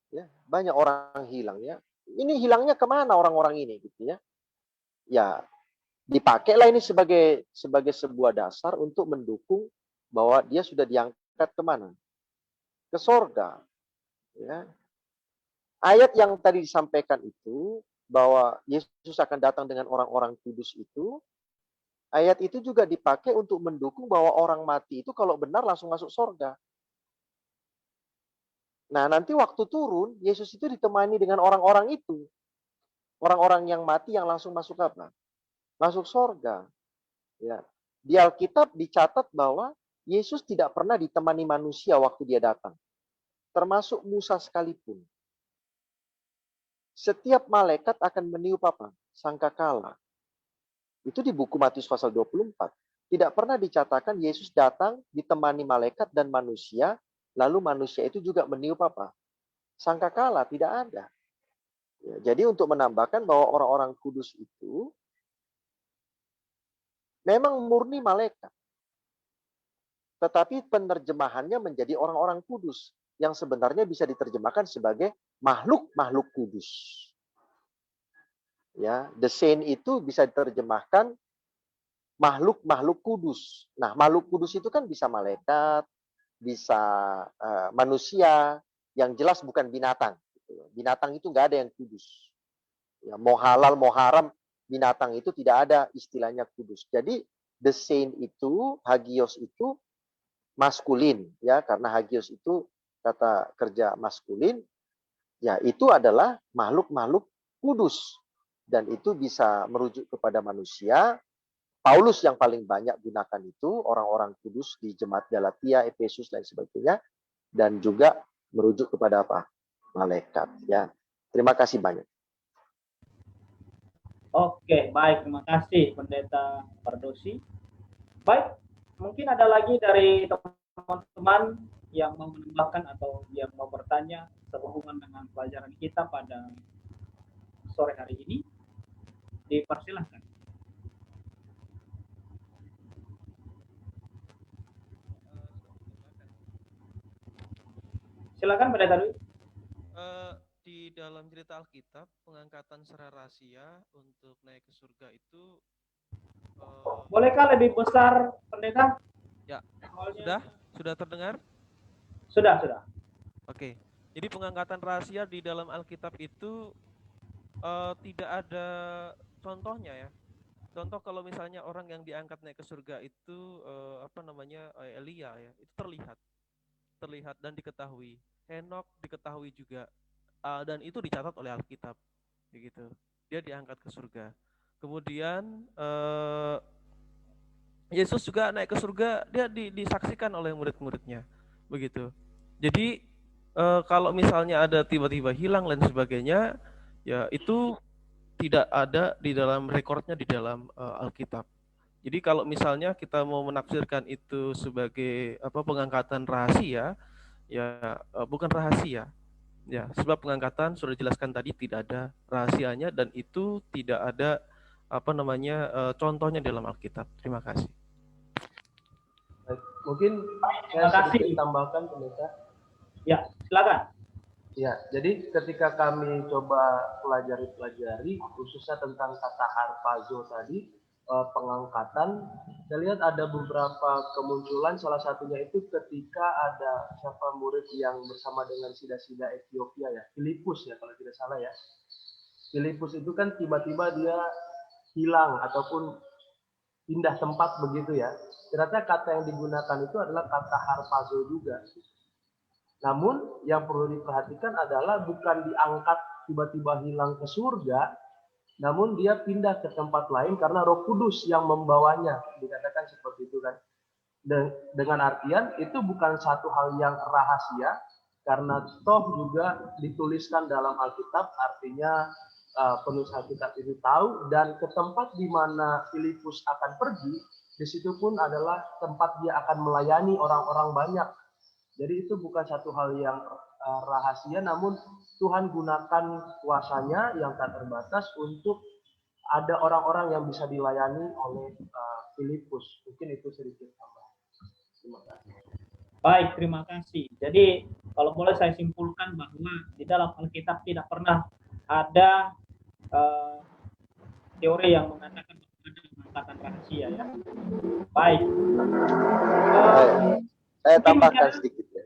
ya banyak orang hilang ya. Ini hilangnya kemana orang-orang ini gitu ya? Ya dipakailah ini sebagai sebuah dasar untuk mendukung bahwa dia sudah diangkat kemana? Ke sorga. Ya. Ayat yang tadi disampaikan itu bahwa Yesus akan datang dengan orang-orang kudus itu, ayat itu juga dipakai untuk mendukung bahwa orang mati itu kalau benar langsung masuk sorga. Nah, nanti waktu turun, Yesus itu ditemani dengan orang-orang itu. Orang-orang yang mati yang langsung masuk apa? Masuk sorga. Ya. Di Alkitab dicatat bahwa Yesus tidak pernah ditemani manusia waktu dia datang. Termasuk Musa sekalipun. Setiap malaikat akan meniup apa? Sangkakala. Itu di buku Matius pasal 24. Tidak pernah dicatatkan Yesus datang ditemani malaikat dan manusia, lalu manusia itu juga meniup apa? Sangkakala, tidak ada. Ya, jadi untuk menambahkan bahwa orang-orang kudus itu memang murni malaikat. Tetapi penerjemahannya menjadi orang-orang kudus, yang sebenarnya bisa diterjemahkan sebagai makhluk-makhluk kudus. Ya, the saint itu bisa diterjemahkan makhluk-makhluk kudus. Nah, makhluk kudus itu kan bisa malaikat, bisa manusia, yang jelas bukan binatang. Binatang itu nggak ada yang kudus. Ya, mau halal, mau haram, binatang itu tidak ada istilahnya kudus. Jadi, the saint itu, hagios itu maskulin, ya, karena hagios itu kata kerja maskulin, ya itu adalah makhluk-makhluk kudus. Dan itu bisa merujuk kepada manusia. Paulus yang paling banyak gunakan itu, orang-orang kudus di jemaat Galatia, Efesus, dan sebagainya. Dan juga merujuk kepada apa? Malaikat. Ya. Terima kasih banyak. Oke, baik. Terima kasih Pendeta Pardosi. Baik, mungkin ada lagi dari teman-teman yang mau menambahkan atau yang mau bertanya sehubungan dengan pelajaran kita pada sore hari ini. Dipersilahkan. Silakan Pendeta Dwi. Di dalam cerita Alkitab, pengangkatan secara rahasia untuk naik ke surga itu bolehkah lebih besar Pendeta? Ya, Soalnya... sudah terdengar? Sudah. Oke. Jadi pengangkatan rahasia di dalam Alkitab itu tidak ada contohnya ya. Contoh kalau misalnya orang yang diangkat naik ke surga itu Elia ya, itu terlihat dan diketahui. Henok diketahui juga, dan itu dicatat oleh Alkitab, begitu. Dia diangkat ke surga. Kemudian Yesus juga naik ke surga, dia disaksikan oleh murid-muridnya, begitu. Jadi kalau misalnya ada tiba-tiba hilang dan sebagainya, ya itu tidak ada di dalam rekornya di dalam Alkitab. Jadi kalau misalnya kita mau menafsirkan itu sebagai pengangkatan rahasia, ya bukan rahasia. Ya, sebab pengangkatan sudah dijelaskan tadi tidak ada rahasianya dan itu tidak ada contohnya dalam Alkitab. Terima kasih. Baik, mungkin Terima saya kasih. sedikit tambahkan, pendeta. Ya, silakan. Ya, jadi ketika kami coba pelajari khususnya tentang kata harpazo tadi, pengangkatan, saya lihat ada beberapa kemunculan, salah satunya itu ketika ada siapa murid yang bersama dengan sida-sida Ethiopia ya, Filipus ya kalau tidak salah ya. Filipus itu kan tiba-tiba dia hilang ataupun pindah tempat begitu ya. Ternyata kata yang digunakan itu adalah kata harpazo juga. Namun yang perlu diperhatikan adalah bukan diangkat tiba-tiba hilang ke surga, namun dia pindah ke tempat lain karena Roh Kudus yang membawanya, dikatakan seperti itu kan. Dengan artian itu bukan satu hal yang rahasia, karena toh juga dituliskan dalam Alkitab, artinya penulis Alkitab itu tahu, dan ke tempat di mana Filipus akan pergi, di situ pun adalah tempat dia akan melayani orang-orang banyak. Jadi itu bukan satu hal yang rahasia, namun Tuhan gunakan kuasanya yang tak terbatas untuk ada orang-orang yang bisa dilayani oleh Filipus. Mungkin itu sedikit tambah. Terima kasih. Baik, terima kasih. Jadi kalau boleh saya simpulkan bahwa di dalam Alkitab tidak pernah ada teori yang mengatakan ada pengangkatan rahasia ya. Baik. Saya tambahkan sedikit ya.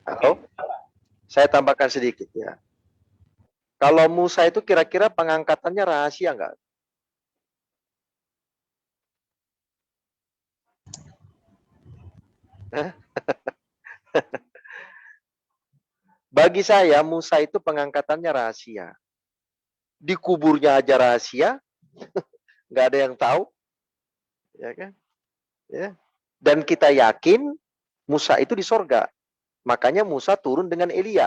Halo? Saya tambahkan sedikit ya. Kalau Musa itu kira-kira pengangkatannya rahasia nggak? Bagi saya Musa itu pengangkatannya rahasia. Dikuburnya aja rahasia, nggak ada yang tahu, ya kan? Ya. Dan kita yakin Musa itu di sorga. Makanya Musa turun dengan Elia.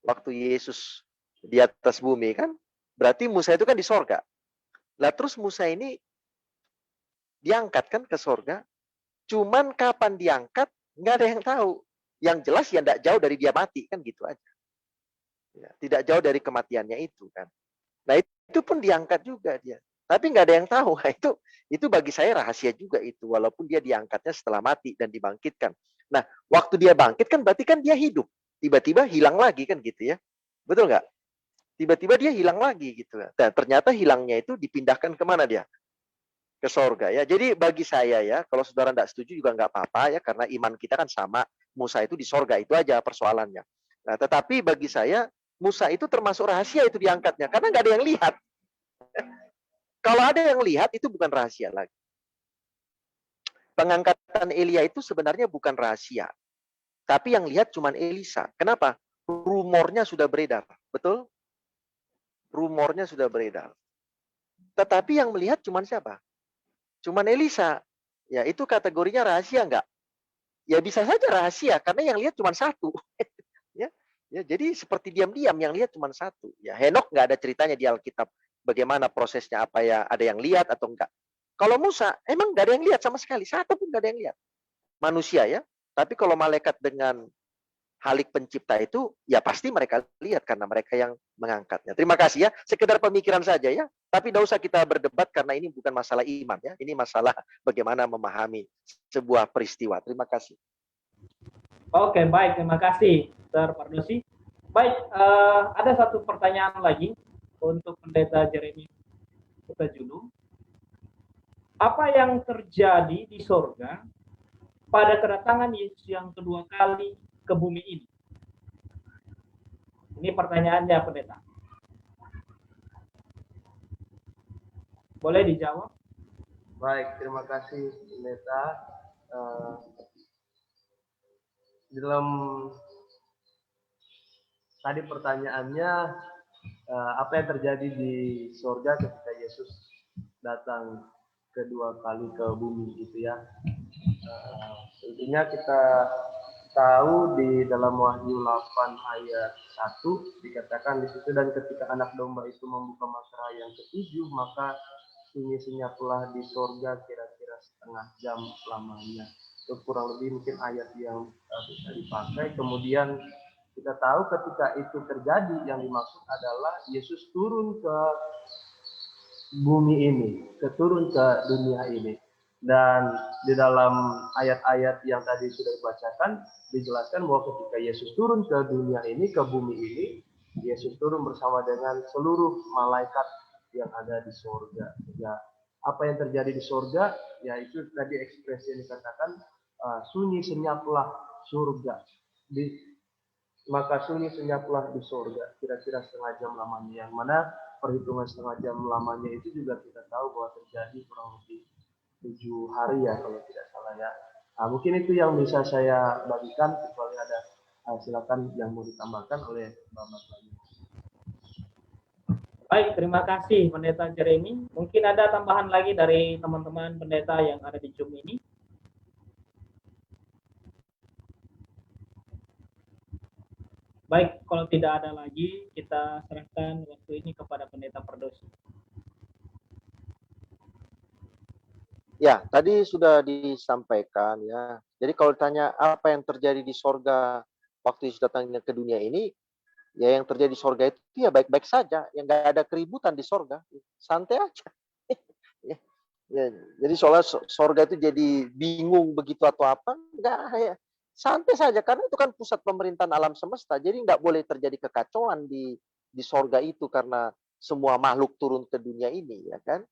Waktu Yesus di atas bumi kan. Berarti Musa itu kan di sorga. Lah terus Musa ini diangkat kan ke sorga. Cuman kapan diangkat, nggak ada yang tahu. Yang jelas ya nggak jauh dari dia mati. Kan gitu aja. Ya, tidak jauh dari kematiannya itu kan. Nah itu pun diangkat juga dia. Tapi nggak ada yang tahu. Nah, itu bagi saya rahasia juga itu. Walaupun dia diangkatnya setelah mati dan dibangkitkan. Nah, waktu dia bangkit kan berarti kan dia hidup. Tiba-tiba hilang lagi kan gitu ya. Betul nggak? Tiba-tiba dia hilang lagi gitu. Dan ternyata hilangnya itu dipindahkan kemana dia? Ke sorga ya. Jadi bagi saya ya, kalau saudara nggak setuju juga nggak apa-apa ya. Karena iman kita kan sama. Musa itu di sorga, itu aja persoalannya. Nah, tetapi bagi saya, Musa itu termasuk rahasia itu diangkatnya. Karena nggak ada yang lihat. Kalau ada yang lihat, itu bukan rahasia lagi. Pengangkatan Elia itu sebenarnya bukan rahasia. Tapi yang lihat cuma Elisa. Kenapa? Rumornya sudah beredar. Betul? Rumornya sudah beredar. Tetapi yang melihat cuma siapa? Cuma Elisa. Ya, itu kategorinya rahasia enggak? Ya bisa saja rahasia, karena yang lihat cuma satu. Ya, jadi seperti diam-diam, yang lihat cuma satu. Ya, Henok nggak ada ceritanya di Alkitab. Bagaimana prosesnya, apa ya, ada yang lihat atau enggak. Kalau Musa, emang nggak ada yang lihat sama sekali. Satu pun nggak ada yang lihat. Manusia ya. Tapi kalau malaikat dengan Halik pencipta itu, ya pasti mereka lihat karena mereka yang mengangkatnya. Terima kasih ya. Sekedar pemikiran saja ya. Tapi tidak usah kita berdebat karena ini bukan masalah iman ya. Ini masalah bagaimana memahami sebuah peristiwa. Terima kasih. Oke, baik. Terima kasih, Dr. Pardosi. Baik, ada satu pertanyaan lagi untuk Pendeta Jeremy Huta-Julu. Apa yang terjadi di sorga pada kedatangan Yesus yang kedua kali ke bumi ini? Ini pertanyaannya, Pendeta. Boleh dijawab? Baik, terima kasih Pendeta. Dalam tadi pertanyaannya, apa yang terjadi di surga ketika Yesus datang kedua kali ke bumi gitu ya. Tentunya kita tahu di dalam Wahyu 8 ayat 1 dikatakan di situ, dan ketika anak domba itu membuka makra yang ketujuh, maka sunyi senyaplah di surga kira-kira setengah jam lamanya. Itu kurang lebih mungkin ayat yang bisa dipakai. Kemudian kita tahu ketika itu terjadi, yang dimaksud adalah Yesus turun ke bumi ini, turun ke dunia ini. Dan di dalam ayat-ayat yang tadi sudah dibacakan, dijelaskan bahwa ketika Yesus turun ke dunia ini, ke bumi ini, Yesus turun bersama dengan seluruh malaikat yang ada di surga. Ya, apa yang terjadi di surga, yaitu tadi ekspresi yang dikatakan, sunyi senyaplah surga. Maka sunyi senyaplah di surga, kira-kira setengah jam lamanya. Yang mana perhitungan setengah jam lamanya itu juga kita tahu bahwa terjadi kurang lebih 7 hari ya kalau tidak salah ya. Nah, mungkin itu yang bisa saya bagikan, kecuali ada silakan yang mau ditambahkan oleh Bapak-Bapak. Baik, terima kasih Pendeta Jeremy. Mungkin ada tambahan lagi dari teman-teman pendeta yang ada di Zoom ini. Baik, kalau tidak ada lagi, kita serahkan waktu ini kepada Pendeta Firdaus. Ya, tadi sudah disampaikan ya. Jadi kalau ditanya apa yang terjadi di sorga waktu Yesus datangnya ke dunia ini, ya yang terjadi di sorga itu ya baik-baik saja, yang nggak ada keributan di sorga, santai aja. Ya, jadi soalnya sorga itu jadi bingung begitu atau apa, enggak ya. Santai saja, karena itu kan pusat pemerintahan alam semesta, jadi nggak boleh terjadi kekacauan di sorga itu karena semua makhluk turun ke dunia ini, ya kan?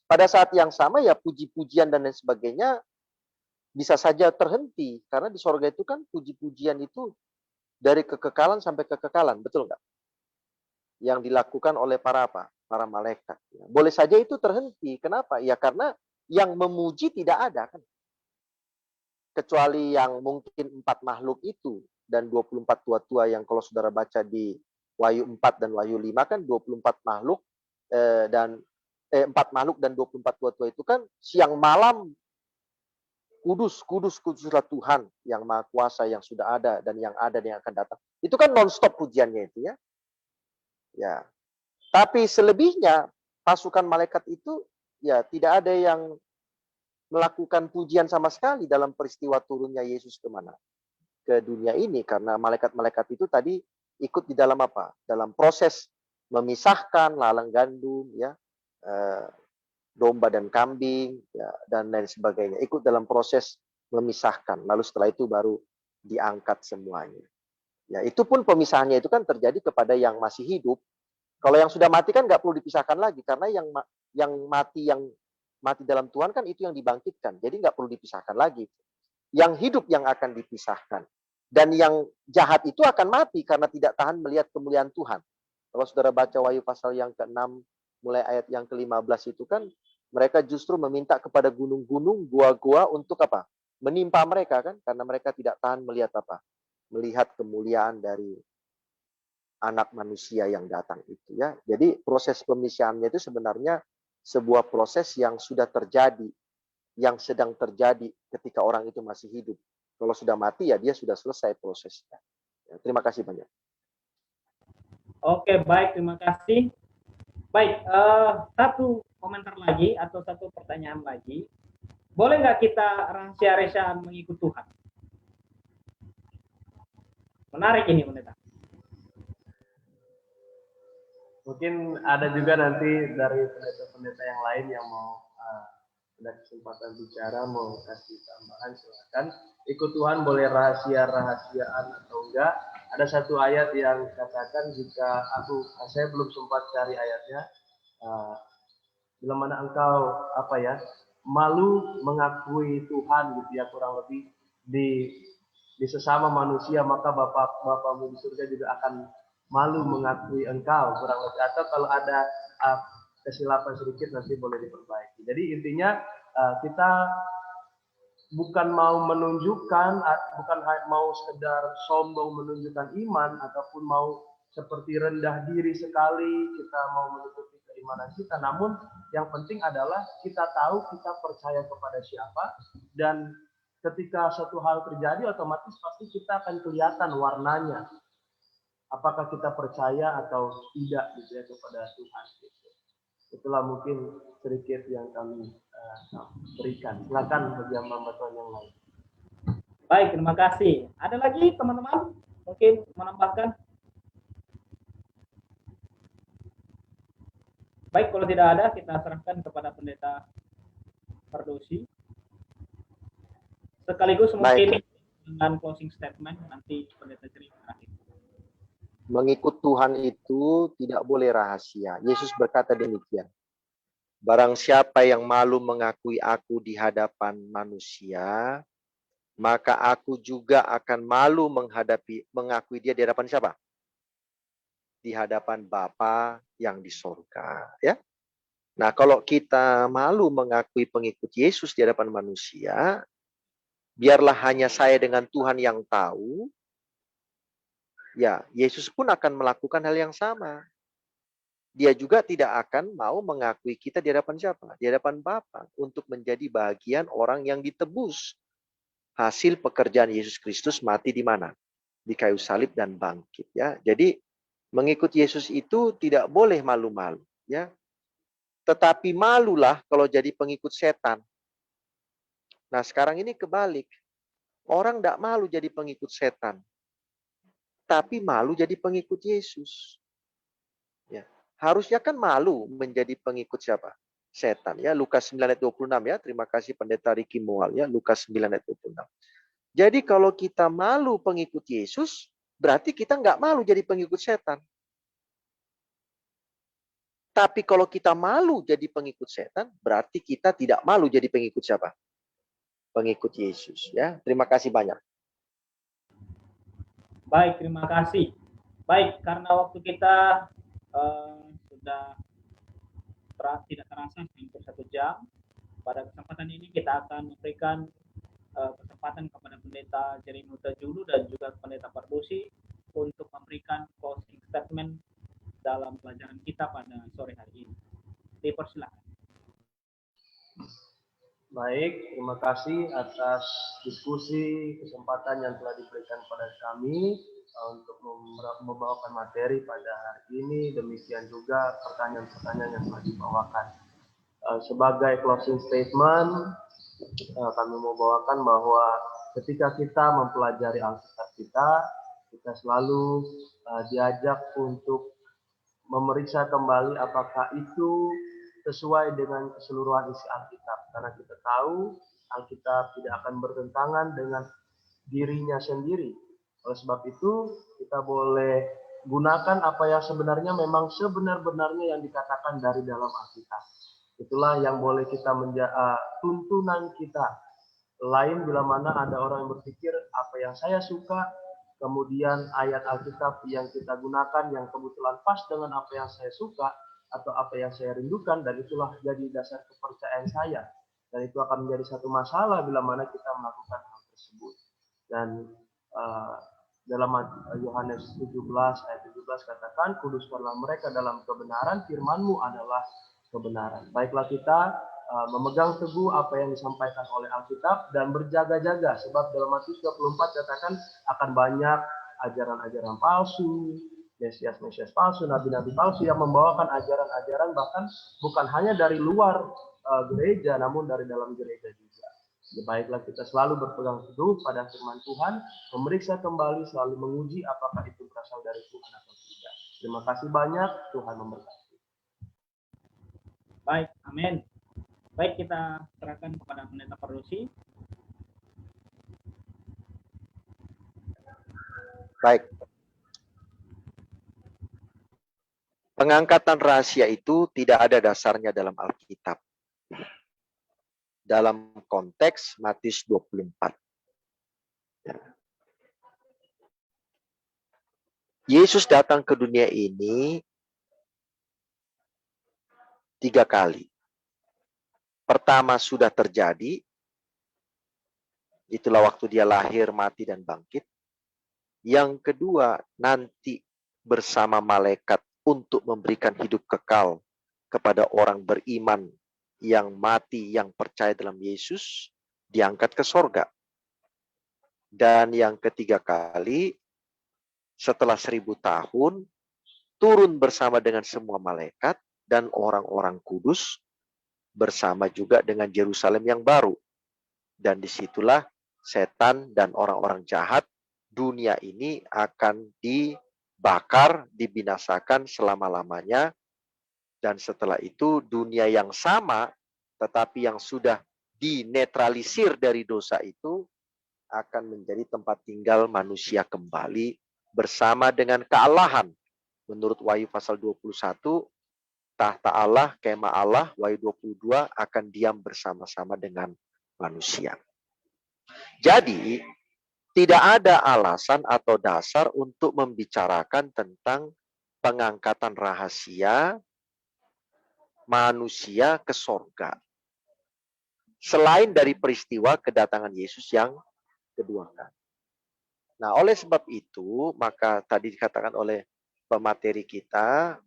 Pada saat yang sama ya puji-pujian dan lain sebagainya bisa saja terhenti, karena di sorga itu kan puji-pujian itu dari kekekalan sampai kekekalan, betul nggak? Yang dilakukan oleh para apa? Para malaikat. Boleh saja itu terhenti. Kenapa? Ya karena yang memuji tidak ada kan. Kecuali yang mungkin 4 makhluk itu dan 24 tua-tua yang kalau saudara baca di Wahyu 4 dan Wahyu 5 kan 24 makhluk dan 4 makhluk dan 24 tua-tua itu kan siang malam kudus, kudus, kuduslah Tuhan yang Maha Kuasa yang sudah ada dan yang akan datang. Itu kan non-stop pujiannya itu ya. Ya. Tapi selebihnya pasukan malaikat itu ya tidak ada yang melakukan pujian sama sekali dalam peristiwa turunnya Yesus kemana? Ke dunia ini, karena malaikat-malaikat itu tadi ikut di dalam apa? Dalam proses memisahkan lalang gandum, ya, domba dan kambing, ya, dan lain sebagainya. Ikut dalam proses memisahkan. Lalu setelah itu baru diangkat semuanya. Ya, itu pun pemisahannya itu kan terjadi kepada yang masih hidup. Kalau yang sudah mati kan nggak perlu dipisahkan lagi, karena yang mati dalam Tuhan kan itu yang dibangkitkan. Jadi nggak perlu dipisahkan lagi. Yang hidup yang akan dipisahkan. Dan yang jahat itu akan mati karena tidak tahan melihat kemuliaan Tuhan. Kalau saudara baca Wahyu pasal yang ke-6, mulai ayat yang ke-15 itu kan, mereka justru meminta kepada gunung-gunung, gua-gua untuk apa? Menimpa mereka kan, karena mereka tidak tahan melihat apa? Melihat kemuliaan dari anak manusia yang datang itu ya. Jadi proses pemisahannya itu sebenarnya sebuah proses yang sudah terjadi, yang sedang terjadi ketika orang itu masih hidup. Kalau sudah mati ya dia sudah selesai prosesnya. Ya, terima kasih banyak. Oke, baik, terima kasih. Baik, satu komentar lagi atau satu pertanyaan lagi. Boleh nggak kita rahasia-rahasiaan mengikut Tuhan? Menarik ini, Pendeta. Mungkin ada juga nanti dari pendeta-pendeta yang lain yang mau ada kesempatan bicara, mau kasih tambahan, silakan. Ikut Tuhan boleh rahasia-rahasiaan atau enggak. Ada satu ayat yang katakan, jika saya belum sempat cari ayatnya, bila mana engkau malu mengakui Tuhan gitu ya, kurang lebih di sesama manusia, maka Bapamu di surga juga akan malu mengakui engkau, kurang lebih. Atau kalau ada kesilapan sedikit nanti boleh diperbaiki. Jadi intinya kita bukan mau menunjukkan, bukan mau sekedar sombong menunjukkan iman, ataupun mau seperti rendah diri sekali kita mau menutupi keimanan kita. Namun yang penting adalah kita tahu kita percaya kepada siapa, dan ketika suatu hal terjadi otomatis pasti kita akan kelihatan warnanya. Apakah kita percaya atau tidak gitu ya kepada Tuhan. Gitu. Itulah mungkin sedikit yang kami berikan. Silakan bagi hamba Tuhan yang lain. Baik, terima kasih. Ada lagi teman-teman mungkin menambahkan? Baik, kalau tidak ada kita serahkan kepada Pendeta Fardosi. Sekaligus mungkin dengan closing statement nanti Pendeta cerita terakhir. Mengikut Tuhan itu tidak boleh rahasia. Yesus berkata demikian. Barang siapa yang malu mengakui aku di hadapan manusia, maka aku juga akan malu mengakui dia di hadapan siapa? Di hadapan Bapa yang di sorga. Ya. Nah, kalau kita malu mengakui pengikut Yesus di hadapan manusia, biarlah hanya saya dengan Tuhan yang tahu. Ya, Yesus pun akan melakukan hal yang sama. Dia juga tidak akan mau mengakui kita di hadapan siapa? Di hadapan Bapa untuk menjadi bagian orang yang ditebus. Hasil pekerjaan Yesus Kristus mati di mana? Di kayu salib dan bangkit, ya. Jadi mengikut Yesus itu tidak boleh malu-malu, ya. Tetapi malulah kalau jadi pengikut setan. Nah, sekarang ini kebalik. Orang tidak malu jadi pengikut setan. Tapi malu jadi pengikut Yesus. Ya. Harusnya kan malu menjadi pengikut siapa? Setan. Ya, Lukas 9 ayat 26 ya. Terima kasih Pendeta Ricky Mual ya. Lukas 9 ayat 26. Jadi kalau kita malu pengikut Yesus, berarti kita nggak malu jadi pengikut setan. Tapi kalau kita malu jadi pengikut setan, berarti kita tidak malu jadi pengikut siapa? Pengikut Yesus. Ya, terima kasih banyak. Baik, terima kasih. Baik, karena waktu kita sudah tidak terasa hampir 1 jam. Pada kesempatan ini kita akan memberikan kesempatan kepada Pendeta Jerry Mutajulu dan juga Pendeta Fardosi untuk memberikan closing statement dalam pelajaran kita pada sore hari ini. Dipersilakan. Baik, terima kasih atas diskusi, kesempatan yang telah diberikan pada kami untuk membawakan materi pada hari ini. Demikian juga pertanyaan-pertanyaan yang telah dibawakan. Sebagai closing statement, kami mau bawakan bahwa ketika kita mempelajari Alkitab kita selalu diajak untuk memeriksa kembali apakah itu sesuai dengan keseluruhan isi Alkitab. Karena kita tahu Alkitab tidak akan bertentangan dengan dirinya sendiri. Oleh sebab itu, kita boleh gunakan apa yang sebenarnya memang sebenar-benarnya yang dikatakan dari dalam Alkitab. Itulah yang boleh kita tuntunan kita. Lain bila mana ada orang yang berpikir apa yang saya suka, kemudian ayat Alkitab yang kita gunakan yang kebetulan pas dengan apa yang saya suka, atau apa yang saya rindukan, dan itulah jadi dasar kepercayaan saya. Dan itu akan menjadi satu masalah bila mana kita melakukan hal tersebut. Dan dalam Yohanes 17 ayat 17 katakan, kuduskanlah mereka dalam kebenaran, firman-Mu adalah kebenaran. Baiklah kita memegang teguh apa yang disampaikan oleh Alkitab dan berjaga-jaga, sebab dalam Matius 24 katakan akan banyak ajaran-ajaran palsu, Mesias palsu, nabi-nabi palsu yang membawakan ajaran-ajaran bahkan bukan hanya dari luar gereja, namun dari dalam gereja juga. Ya, baiklah kita selalu berpegang teguh pada firman Tuhan, memeriksa kembali, selalu menguji apakah itu berasal dari Tuhan atau tidak. Terima kasih banyak, Tuhan memberkati. Baik, amin. Baik, kita serahkan kepada Pendeta Fardosi. Baik. Pengangkatan rahasia itu tidak ada dasarnya dalam Alkitab. Dalam konteks Matius 24. Yesus datang ke dunia ini 3 kali. Pertama sudah terjadi, itulah waktu dia lahir, mati, dan bangkit. Yang kedua, nanti bersama malaikat untuk memberikan hidup kekal kepada orang beriman yang mati, yang percaya dalam Yesus, diangkat ke sorga. Dan yang ketiga kali, setelah 1000 tahun, turun bersama dengan semua malaikat dan orang-orang kudus, bersama juga dengan Yerusalem yang baru. Dan disitulah setan dan orang-orang jahat, dunia ini akan dibakar, dibinasakan selama-lamanya. Dan setelah itu dunia yang sama, tetapi yang sudah dinetralisir dari dosa itu, akan menjadi tempat tinggal manusia kembali bersama dengan kealahan. Menurut Wahyu pasal 21, tahta Allah, kemah Allah, Wahyu 22 akan diam bersama-sama dengan manusia. Jadi, tidak ada alasan atau dasar untuk membicarakan tentang pengangkatan rahasia manusia ke sorga. Selain dari peristiwa kedatangan Yesus yang kedua kali. Nah, oleh sebab itu, maka tadi dikatakan oleh pemateri kita,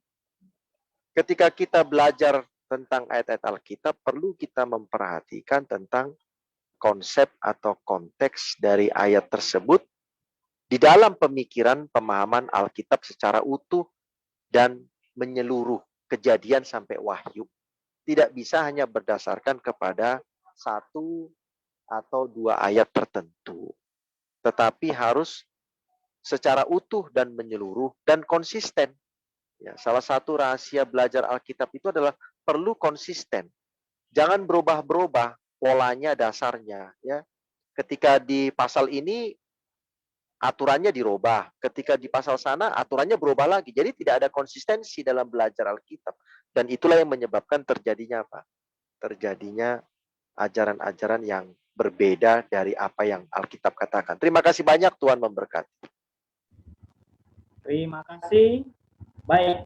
ketika kita belajar tentang ayat-ayat Alkitab, perlu kita memperhatikan tentang konsep atau konteks dari ayat tersebut di dalam pemikiran pemahaman Alkitab secara utuh dan menyeluruh, Kejadian sampai Wahyu. Tidak bisa hanya berdasarkan kepada 1 atau 2 ayat tertentu, tetapi harus secara utuh dan menyeluruh dan konsisten. Ya, salah satu rahasia belajar Alkitab itu adalah perlu konsisten. Jangan berubah-berubah polanya, dasarnya. Ya, ketika di pasal ini aturannya dirubah, ketika di pasal sana aturannya berubah lagi. Jadi tidak ada konsistensi dalam belajar Alkitab. Dan itulah yang menyebabkan terjadinya apa? Terjadinya ajaran-ajaran yang berbeda dari apa yang Alkitab katakan. Terima kasih banyak, Tuhan memberkati. Terima kasih. Baik,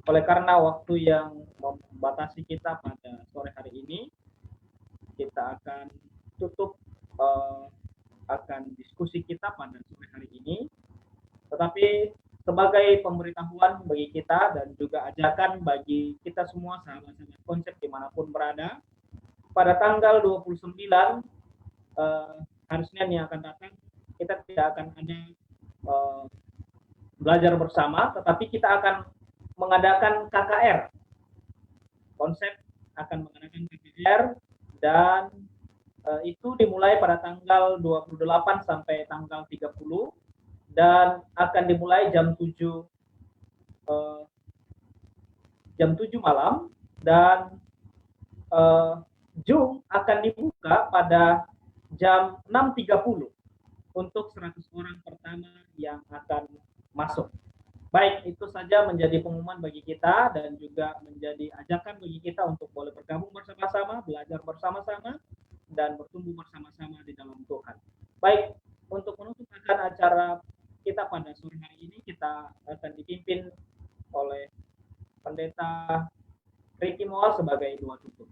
oleh karena waktu yang membatasi kita pada sore hari ini, kita akan tutup akan diskusi kita pada sore hari ini. Tetapi sebagai pemberitahuan bagi kita dan juga ajakan bagi kita semua sahabat-sahabat konsep dimanapun berada, pada tanggal 29 hari Senin yang akan datang, kita tidak akan ada belajar bersama, tetapi kita akan mengadakan KKR. Konsep akan mengadakan KKR dan itu dimulai pada tanggal 28 sampai tanggal 30 dan akan dimulai jam 7 malam dan Zoom akan dibuka pada jam 6.30 untuk 100 orang pertama yang akan masuk. Baik, itu saja menjadi pengumuman bagi kita dan juga menjadi ajakan bagi kita untuk boleh bergabung bersama-sama, belajar bersama-sama, dan bertumbuh bersama-sama di dalam Tuhan. Baik, untuk menutup acara kita pada sore hari ini, kita akan dipimpin oleh Pendeta Ricky Moal sebagai doa tutup.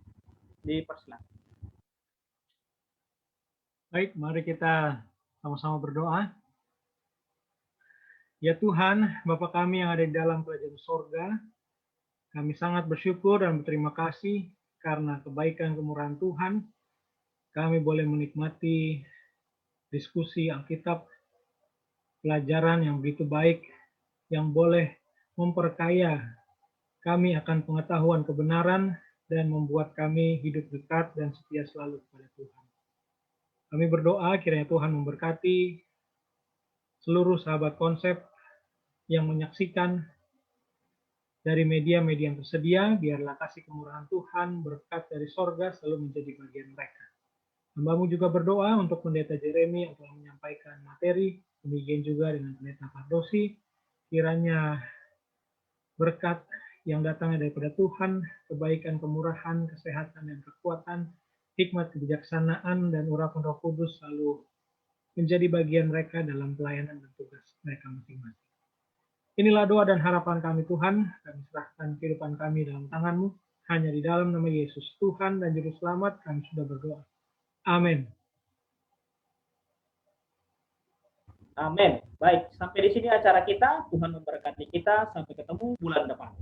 Dipersilakan. Baik, mari kita sama-sama berdoa. Ya Tuhan, Bapa kami yang ada di dalam kerajaan sorga, kami sangat bersyukur dan berterima kasih karena kebaikan kemurahan Tuhan, kami boleh menikmati diskusi Alkitab, pelajaran yang begitu baik, yang boleh memperkaya kami akan pengetahuan kebenaran dan membuat kami hidup dekat dan setia selalu kepada Tuhan. Kami berdoa kiranya Tuhan memberkati seluruh sahabat konsep yang menyaksikan dari media-media yang tersedia, biarlah kasih kemurahan Tuhan, berkat dari sorga selalu menjadi bagian mereka. Hamba-Mu juga berdoa untuk Pendeta Jeremy yang telah menyampaikan materi, demikian juga dengan Pendeta Fardosi, kiranya berkat yang datangnya daripada Tuhan, kebaikan, kemurahan, kesehatan, dan kekuatan, hikmat, kebijaksanaan, dan urapan Roh Kudus selalu menjadi bagian mereka dalam pelayanan dan tugas mereka masing-masing. Inilah doa dan harapan kami Tuhan, kami serahkan kehidupan kami dalam tangan-Mu, hanya di dalam nama Yesus Tuhan dan Juru Selamat kami sudah berdoa. Amin. Amin. Baik, sampai di sini acara kita. Tuhan memberkati kita. Sampai ketemu bulan depan.